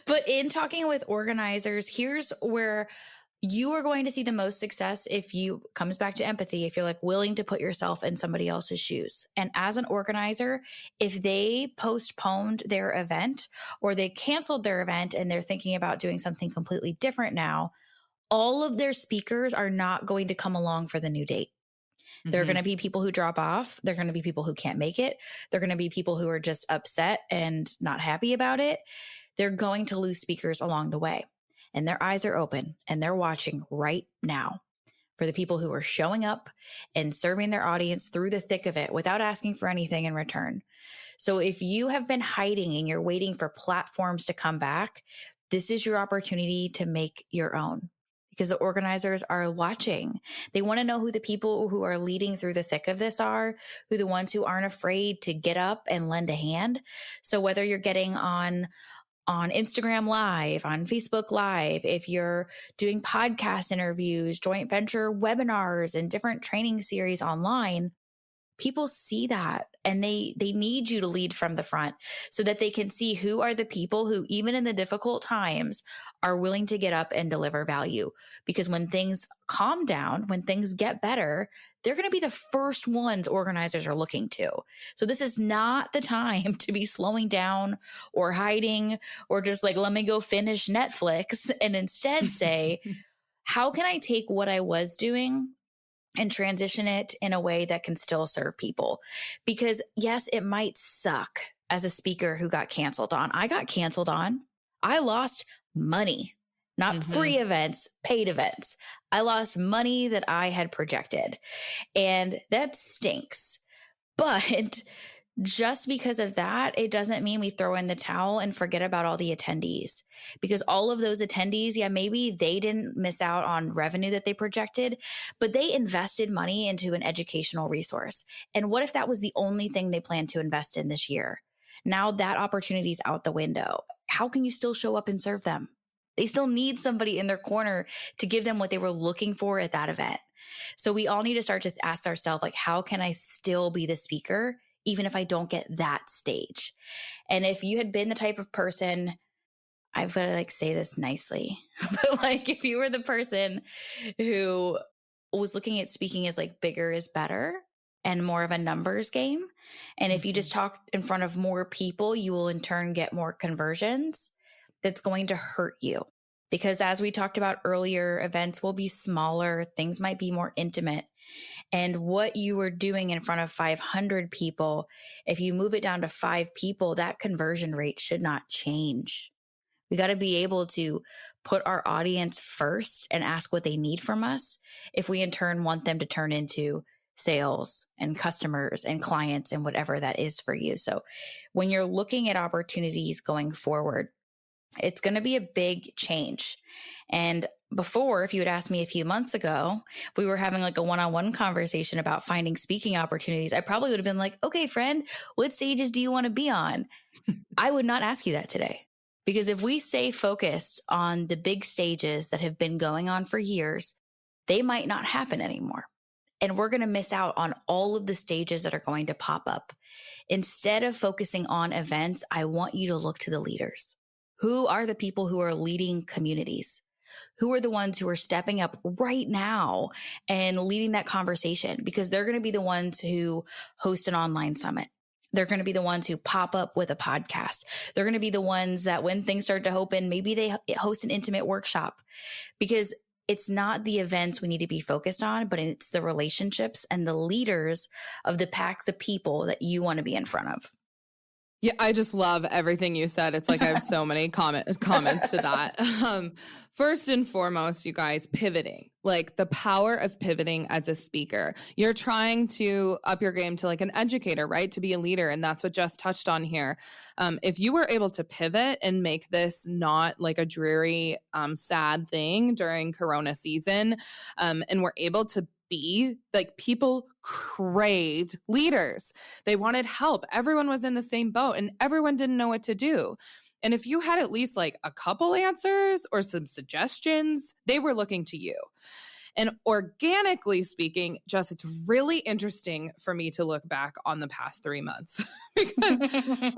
But in talking with organizers, here's where you are going to see the most success comes back to empathy, if you're like willing to put yourself in somebody else's shoes. And as an organizer, if they postponed their event or they canceled their event and they're thinking about doing something completely different now, all of their speakers are not going to come along for the new date. There are going to be people who drop off. There are going to be people who can't make it. There are going to be people who are just upset and not happy about it. They're going to lose speakers along the way. And their eyes are open and they're watching right now for the people who are showing up and serving their audience through the thick of it without asking for anything in return. So if you have been hiding and you're waiting for platforms to come back, this is your opportunity to make your own. Because the organizers are watching. They want to know who the people who are leading through the thick of this are, who the ones who aren't afraid to get up and lend a hand. So whether you're getting on Instagram Live, on Facebook Live, if you're doing podcast interviews, joint venture webinars, and different training series online, people see that and they need you to lead from the front so that they can see who are the people who, even in the difficult times, are willing to get up and deliver value. Because when things calm down, when things get better, they're going to be the first ones organizers are looking to. So this is not the time to be slowing down or hiding or just like, let me go finish Netflix, and instead say, how can I take what I was doing and transition it in a way that can still serve people? Because yes, it might suck as a speaker who got canceled on. I got canceled on. I lost money, not free events, paid events. I lost money that I had projected, and that stinks. But just because of that, it doesn't mean we throw in the towel and forget about all the attendees, because all of those attendees, yeah, maybe they didn't miss out on revenue that they projected, but they invested money into an educational resource. And what if that was the only thing they planned to invest in this year? Now that opportunity is out the window. How can you still show up and serve them? They still need somebody in their corner to give them what they were looking for at that event. So we all need to start to ask ourselves, like, how can I still be the speaker even if I don't get that stage? And if you had been the type of person, I've got to like say this nicely, but like if you were the person who was looking at speaking as like bigger is better and more of a numbers game, and if you just talk in front of more people, you will in turn get more conversions, that's going to hurt you. Because as we talked about earlier, events will be smaller, things might be more intimate. And what you were doing in front of 500 people, if you move it down to 5 people, that conversion rate should not change. We got to be able to put our audience first and ask what they need from us if we in turn want them to turn into sales and customers and clients and whatever that is for you. So when you're looking at opportunities going forward, it's going to be a big change. And before, if you had asked me a few months ago, we were having like a one-on-one conversation about finding speaking opportunities, I probably would have been like, okay, friend, what stages do you want to be on? I would not ask you that today. Because if we stay focused on the big stages that have been going on for years, they might not happen anymore. And we're going to miss out on all of the stages that are going to pop up. Instead of focusing on events, I want you to look to the leaders. Who are the people who are leading communities? Who are the ones who are stepping up right now and leading that conversation? Because they're going to be the ones who host an online summit. They're going to be the ones who pop up with a podcast. They're going to be the ones that when things start to open, maybe they host an intimate workshop, because it's not the events we need to be focused on, but it's the relationships and the leaders of the packs of people that you want to be in front of. Yeah, I just love everything you said. It's like I have so many comments to that. First and foremost, you guys, pivoting, like the power of pivoting as a speaker. You're trying to up your game to like an educator, right? To be a leader. And that's what Jess touched on here. If you were able to pivot and make this not like a dreary, sad thing during Corona season, and we're able to be like, people craved leaders. They wanted help. Everyone was in the same boat and everyone didn't know what to do. And if you had at least like a couple answers or some suggestions, they were looking to you. And organically speaking, Jess, it's really interesting for me to look back on the past 3 months because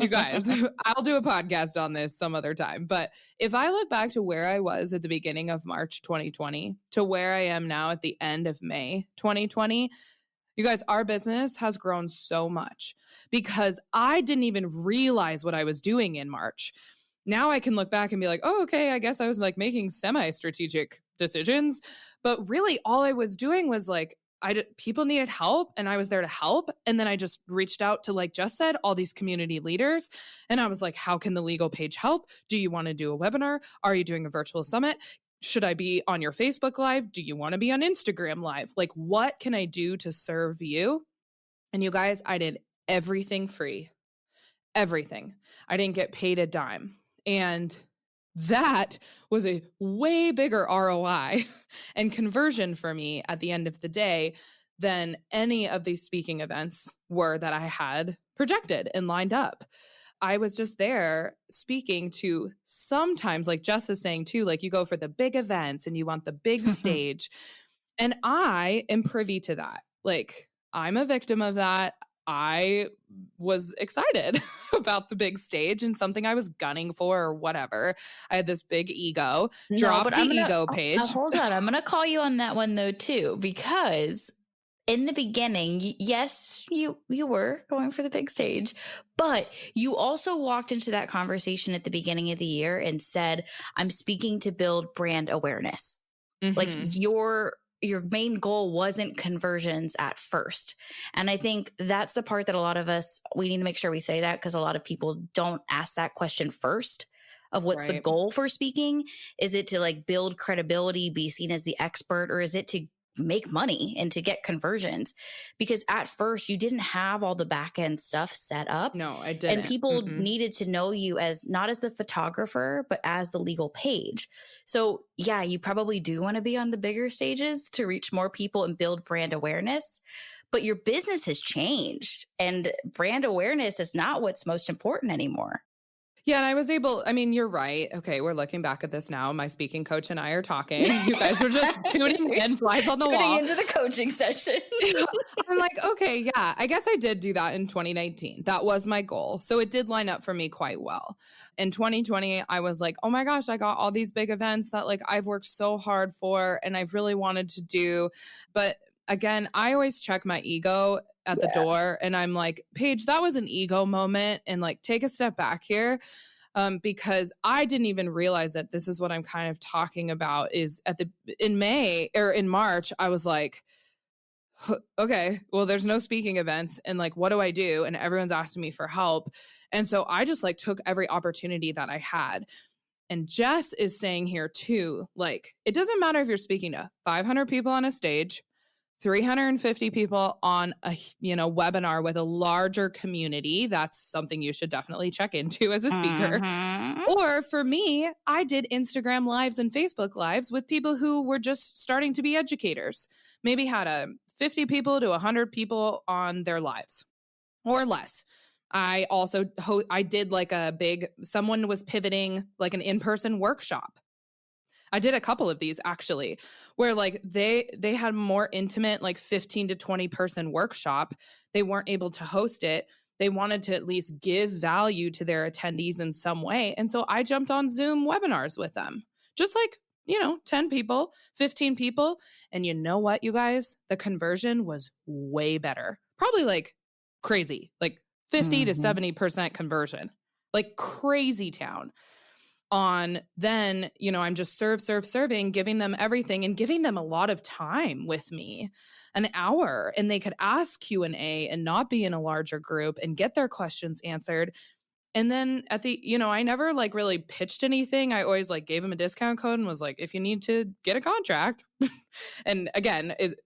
you guys, I'll do a podcast on this some other time. But if I look back to where I was at the beginning of March 2020 to where I am now at the end of May 2020, you guys, our business has grown so much because I didn't even realize what I was doing in March. Now I can look back and be like, oh, okay, I guess I was like making semi-strategic decisions. But really all I was doing was like, people needed help and I was there to help. And then I just reached out to, like Jess said, all these community leaders. And I was like, how can the legal page help? Do you want to do a webinar? Are you doing a virtual summit? Should I be on your Facebook Live? Do you want to be on Instagram Live? Like, what can I do to serve you? And you guys, I did everything free. Everything. I didn't get paid a dime. And that was a way bigger ROI and conversion for me at the end of the day than any of these speaking events were that I had projected and lined up. I was just there speaking to, sometimes, like Jess is saying too, like you go for the big events and you want the big stage. And I am privy to that. Like, I'm a victim of that. I was excited about the big stage and something I was gunning for or whatever. I had this big ego. Drop the ego, Paige. Hold on. I'm going to call you on that one though too, because in the beginning, yes, you were going for the big stage, but you also walked into that conversation at the beginning of the year and said, I'm speaking to build brand awareness. Mm-hmm. Like your main goal wasn't conversions at first. And I think that's the part that a lot of us, we need to make sure we say that, because a lot of people don't ask that question first of what's the goal for speaking. Is it to like build credibility, be seen as the expert, or is it to make money and to get conversions? Because at first you didn't have all the back end stuff set up. No, I didn't. And people needed to know you as not as the photographer, but as the legal page. So yeah, you probably do want to be on the bigger stages to reach more people and build brand awareness, but your business has changed and brand awareness is not what's most important anymore. Yeah. And I was able, I mean, you're right. Okay. We're looking back at this now. My speaking coach and I are talking. You guys are just tuning in, flies on the wall. Tuning into the coaching session. I'm like, okay, yeah, I guess I did do that in 2019. That was my goal. So it did line up for me quite well. In 2020, I was like, oh my gosh, I got all these big events that like I've worked so hard for and I've really wanted to do. But again, I always check my ego at the door and I'm like, Paige, that was an ego moment, and like take a step back here. Because I didn't even realize that this is what I'm kind of talking about is in March, I was like, okay, well, there's no speaking events and like, what do I do? And everyone's asking me for help. And so I just like took every opportunity that I had. And Jess is saying here too, like, it doesn't matter if you're speaking to 500 people on a stage, 350 people on a webinar with a larger community. That's something you should definitely check into as a speaker. Or for me, I did Instagram lives and Facebook lives with people who were just starting to be educators. Maybe had 50 people to 100 people on their lives or less. I also I did like someone was pivoting like an in-person workshop. I did a couple of these actually, where like they had more intimate, like 15 to 20 person workshop. They weren't able to host it. They wanted to at least give value to their attendees in some way. And so I jumped on Zoom webinars with them, just like, 10 people, 15 people. And you know what, you guys? The conversion was way better. Probably like crazy, like 50 to 70% conversion, like crazy town. On then, I'm just serving, giving them everything and giving them a lot of time with me, an hour, and they could ask Q&A and not be in a larger group and get their questions answered. And then at the, I never like really pitched anything. I always like gave them a discount code and was like, if you need to get a contract. And again, it's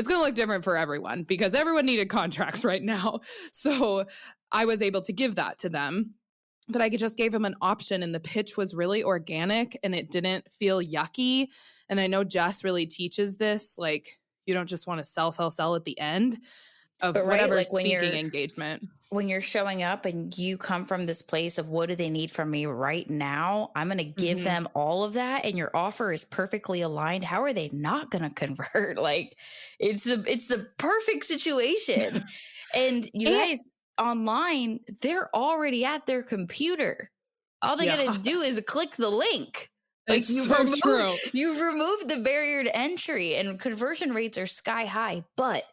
going to look different for everyone because everyone needed contracts right now. So I was able to give that to them. But I just gave them an option, and the pitch was really organic and it didn't feel yucky. And I know Jess really teaches this, like you don't just want to sell at the end of whatever like speaking engagement. When you're showing up and you come from this place of what do they need from me right now, I'm going to give them all of that, and your offer is perfectly aligned. How are they not going to convert? Like it's the perfect situation. And you guys online, they're already at their computer. All they got to do is click the link. Like you've removed the barrier to entry, and conversion rates are sky high, but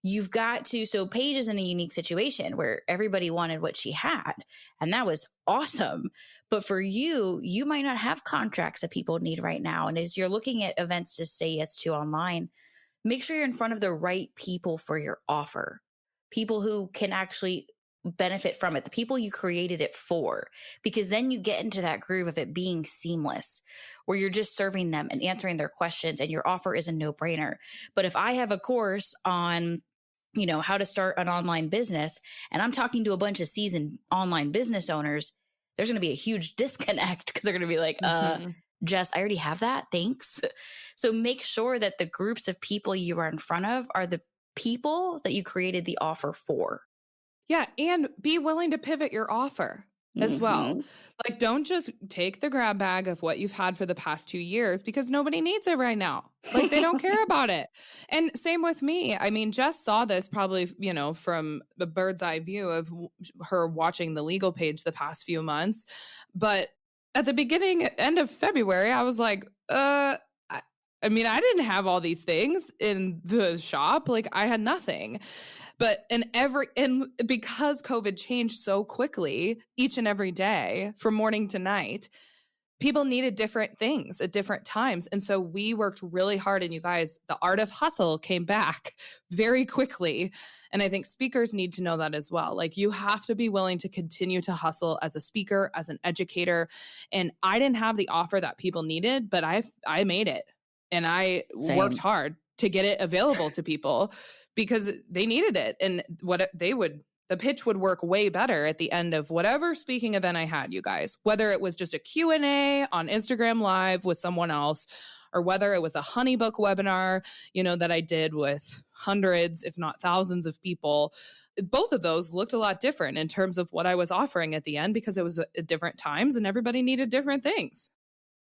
you've got to, so Paige is in a unique situation where everybody wanted what she had, and that was awesome. But for you, you might not have contracts that people need right now. And as you're looking at events to say yes to online, make sure you're in front of the right people for your offer. People who can actually benefit from it, the people you created it for, because then you get into that groove of it being seamless, where you're just serving them and answering their questions, and your offer is a no-brainer. But if I have a course on, how to start an online business, and I'm talking to a bunch of seasoned online business owners, there's going to be a huge disconnect because they're going to be like, Jess, I already have that. Thanks. So make sure that the groups of people you are in front of are the people that you created the offer for. Yeah. And be willing to pivot your offer as well. Like, don't just take the grab bag of what you've had for the past 2 years, because nobody needs it right now. Like they don't care about it. And same with me. I mean, Jess saw this probably, from the bird's eye view of her watching the legal page the past few months. But at the end of February, I was like, I mean, I didn't have all these things in the shop. Like I had nothing. But and because COVID changed so quickly each and every day from morning to night, people needed different things at different times. And so we worked really hard. And you guys, the art of hustle came back very quickly. And I think speakers need to know that as well. Like you have to be willing to continue to hustle as a speaker, as an educator. And I didn't have the offer that people needed, but I made it. And I worked hard to get it available to people because they needed it. And the pitch would work way better at the end of whatever speaking event I had, you guys, whether it was just a Q&A on Instagram Live with someone else, or whether it was a Honeybook webinar, that I did with hundreds, if not thousands of people. Both of those looked a lot different in terms of what I was offering at the end, because it was at different times and everybody needed different things.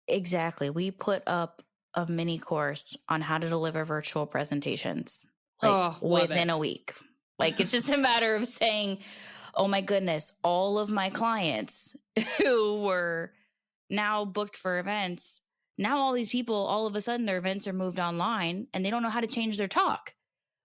Exactly. We put up a mini course on how to deliver virtual presentations within a week. Like it's just a matter of saying, oh my goodness, all of my clients who were now booked for events, now all these people, all of a sudden their events are moved online and they don't know how to change their talk.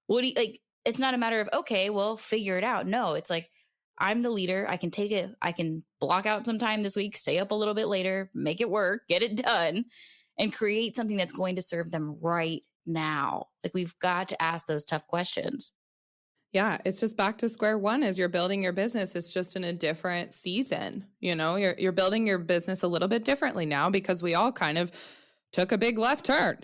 It's not a matter of, okay, well, figure it out. No, it's like, I'm the leader. I can take it. I can block out some time this week, stay up a little bit later, make it work, get it done, and create something that's going to serve them right now. Like we've got to ask those tough questions. Yeah, it's just back to square one as you're building your business. It's just in a different season. You're building your business a little bit differently now because we all kind of took a big left turn.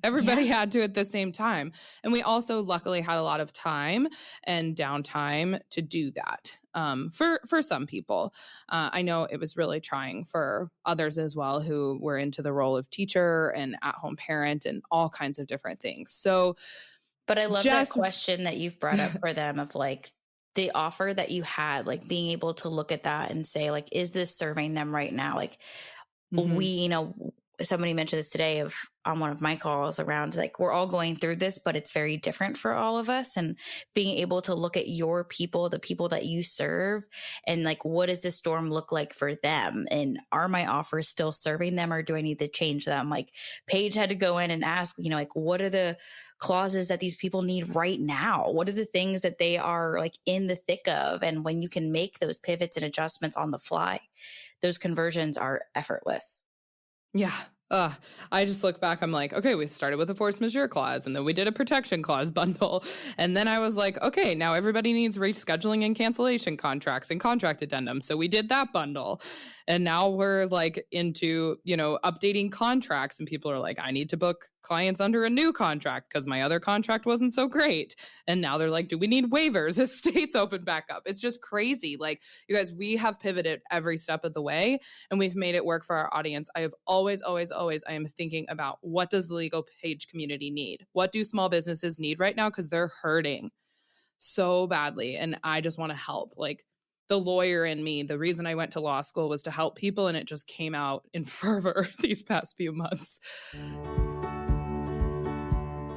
Everybody had to at the same time. And we also luckily had a lot of time and downtime to do that. For some people, I know it was really trying for others as well, who were into the role of teacher and at-home parent and all kinds of different things. So, but I love that question that you've brought up for them of like the offer that you had, like being able to look at that and say, like, is this serving them right now? Like we, somebody mentioned this today on one of my calls around like we're all going through this, but it's very different for all of us. And being able to look at your people, the people that you serve, and like, what does this storm look like for them? And are my offers still serving them, or do I need to change them? Like Paige had to go in and ask, like, what are the clauses that these people need right now? What are the things that they are like in the thick of? And when you can make those pivots and adjustments on the fly, those conversions are effortless. Yeah. I just look back, I'm like, okay, we started with a force majeure clause and then we did a protection clause bundle. And then I was like, okay, now everybody needs rescheduling and cancellation contracts and contract addendums. So we did that bundle. And now we're like into, updating contracts, and people are like, I need to book clients under a new contract because my other contract wasn't so great. And now they're like, do we need waivers as states open back up? It's just crazy. Like, you guys, we have pivoted every step of the way and we've made it work for our audience. I have always, I am thinking about, what does the Legal Page community need? What do small businesses need right now? Because they're hurting so badly. And I just want to help. Like, the lawyer in me, the reason I went to law school was to help people, and it just came out in fervor these past few months.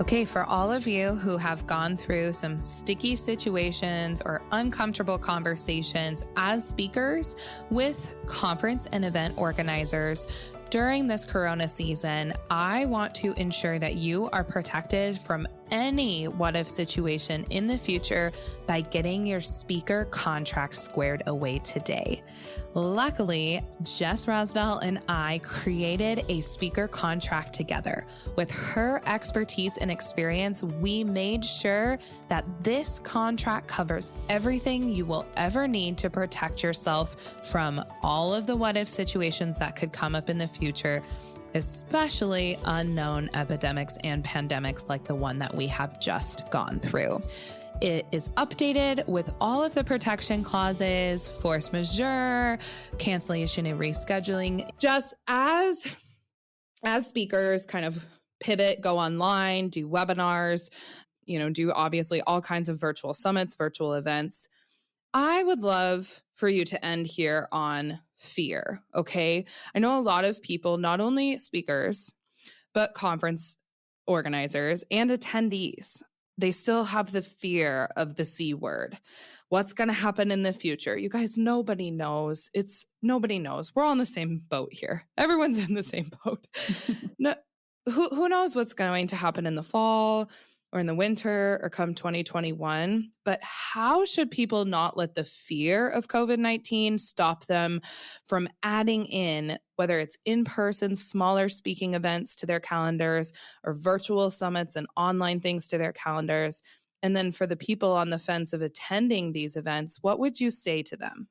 Okay, for all of you who have gone through some sticky situations or uncomfortable conversations as speakers with conference and event organizers during this Corona season, I want to ensure that you are protected from any what-if situation in the future by getting your speaker contract squared away today. Luckily, Jess Rasdall and I created a speaker contract together. With her expertise and experience, we made sure that this contract covers everything you will ever need to protect yourself from all of the what-if situations that could come up in the future, especially unknown epidemics and pandemics like the one that we have just gone through. It is updated with all of the protection clauses, force majeure, cancellation and rescheduling. Just as speakers kind of pivot, go online, do webinars, do obviously all kinds of virtual summits, virtual events, I would love for you to end here on fear, okay? I know a lot of people, not only speakers, but conference organizers and attendees, they still have the fear of the C word. What's going to happen in the future? You guys, nobody knows. Nobody knows. We're all in the same boat here. Everyone's in the same boat. No, who knows what's going to happen in the fall or in the winter or come 2021. But how should people not let the fear of COVID-19 stop them from adding in, whether it's in-person, smaller speaking events to their calendars or virtual summits and online things to their calendars? And then for the people on the fence of attending these events, what would you say to them?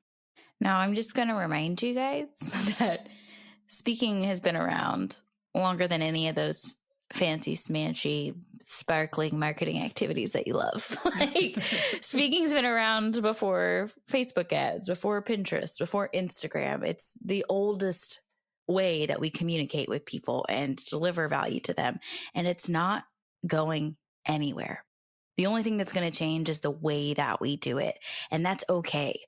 Now, I'm just going to remind you guys that speaking has been around longer than any of those fancy, smanchy, sparkling marketing activities that you love. Like, speaking's been around before Facebook ads, before Pinterest, before Instagram. It's the oldest way that we communicate with people and deliver value to them. And it's not going anywhere. The only thing that's going to change is the way that we do it. And that's okay.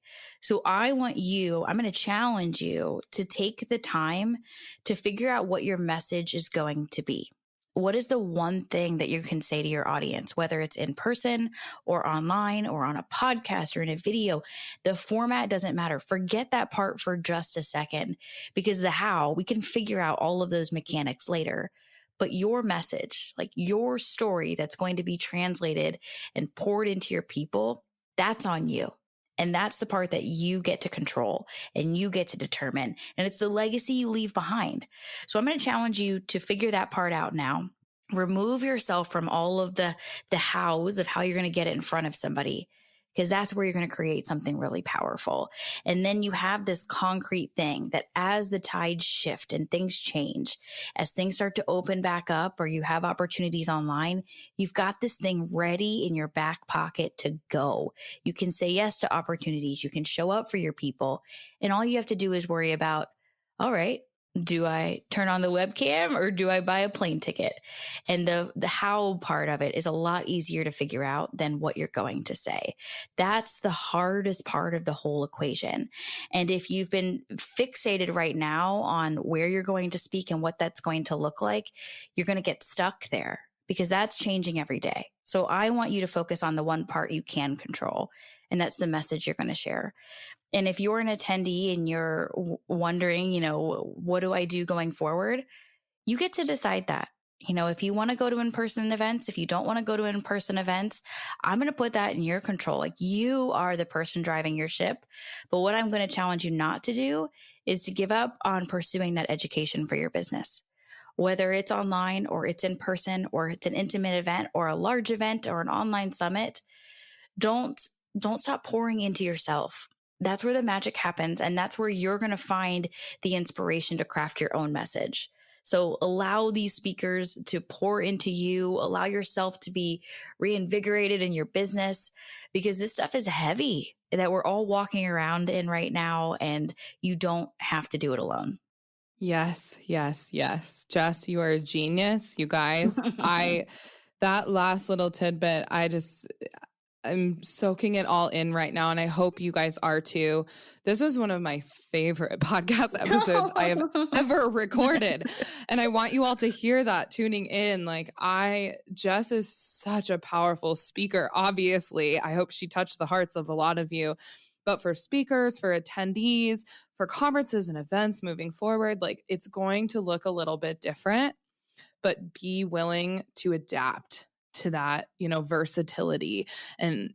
So I'm going to challenge you to take the time to figure out what your message is going to be. What is the one thing that you can say to your audience, whether it's in person or online or on a podcast or in a video? The format doesn't matter. Forget that part for just a second, because the how, we can figure out all of those mechanics later. But your message, like your story that's going to be translated and poured into your people, that's on you. And that's the part that you get to control and you get to determine. And it's the legacy you leave behind. So I'm going to challenge you to figure that part out now. Remove yourself from all of the hows of how you're going to get it in front of somebody, because that's where you're going to create something really powerful. And then you have this concrete thing that as the tides shift and things change, as things start to open back up or you have opportunities online, you've got this thing ready in your back pocket to go. You can say yes to opportunities. You can show up for your people. And all you have to do is worry about, all right, Do I turn on the webcam or do I buy a plane ticket? And the how part of it is a lot easier to figure out than what you're going to say. That's the hardest part of the whole equation. And if you've been fixated right now on where you're going to speak and what that's going to look like, you're going to get stuck there because that's changing every day. So I want you to focus on the one part you can control, and that's the message you're going to share. And if you're an attendee and you're wondering, what do I do going forward? You get to decide that. If you want to go to in-person events, if you don't want to go to in-person events, I'm going to put that in your control. Like, you are the person driving your ship. But what I'm going to challenge you not to do is to give up on pursuing that education for your business. Whether it's online or it's in person or it's an intimate event or a large event or an online summit, don't stop pouring into yourself. That's where the magic happens. And that's where you're going to find the inspiration to craft your own message. So allow these speakers to pour into you, allow yourself to be reinvigorated in your business, because this stuff is heavy that we're all walking around in right now, and you don't have to do it alone. Yes, yes, yes. Jess, you are a genius, you guys. That last little tidbit, I'm soaking it all in right now, and I hope you guys are too. This was one of my favorite podcast episodes I have ever recorded. And I want you all to hear that tuning in. Jess is such a powerful speaker, obviously. I hope she touched the hearts of a lot of you. But for speakers, for attendees, for conferences and events moving forward, it's going to look a little bit different, but be willing to adapt to that, versatility, and,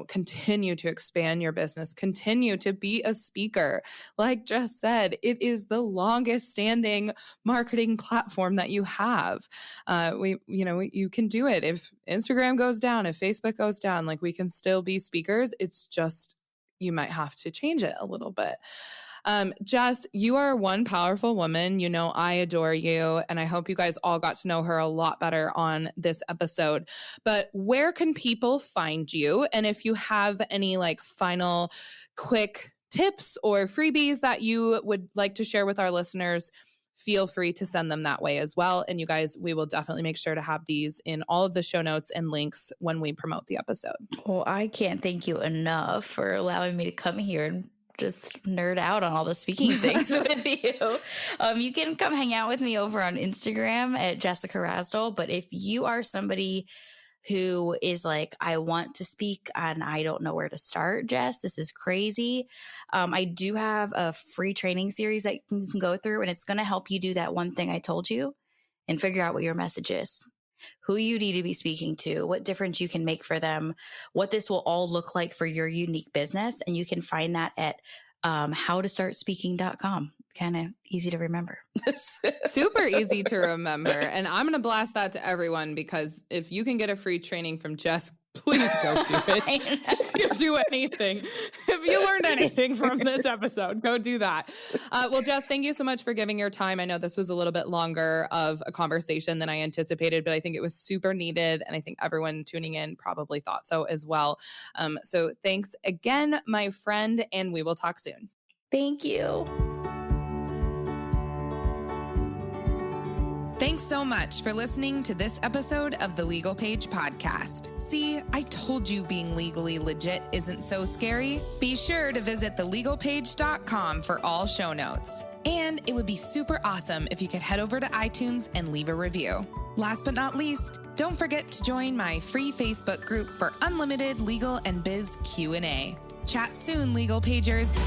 continue to expand your business, continue to be a speaker. Like Jess said, it is the longest standing marketing platform that you have. You can do it. If Instagram goes down, if Facebook goes down, we can still be speakers. It's just, you might have to change it a little bit. Jess, you are one powerful woman. I adore you, and I hope you guys all got to know her a lot better on this episode. But where can people find you? And if you have any final quick tips or freebies that you would like to share with our listeners, feel free to send them that way as well. And you guys, we will definitely make sure to have these in all of the show notes and links when we promote the episode. Well, I can't thank you enough for allowing me to come here and just nerd out on all the speaking things with you. You can come hang out with me over on Instagram at Jessica Rasdall. But if you are somebody who is I want to speak and I don't know where to start, Jess, this is crazy. I do have a free training series that you can go through, and it's going to help you do that one thing I told you and figure out what your message is, who you need to be speaking to, what difference you can make for them, what this will all look like for your unique business. And you can find that at howtostartspeaking.com. Kind of easy to remember. Super easy to remember. And I'm going to blast that to everyone, because if you can get a free training from Jess, please go do it. If you do anything, if you learned anything from this episode, go do that. Well, Jess, thank you so much for giving your time. I know this was a little bit longer of a conversation than I anticipated, but I think it was super needed. And I think everyone tuning in probably thought so as well. So thanks again, my friend, and we will talk soon. Thank you. Thanks so much for listening to this episode of the Legal Paige podcast. See, I told you being legally legit isn't so scary. Be sure to visit thelegalpage.com for all show notes. And it would be super awesome if you could head over to iTunes and leave a review. Last but not least, don't forget to join my free Facebook group for unlimited legal and biz Q&A. Chat soon, Legal Pagers.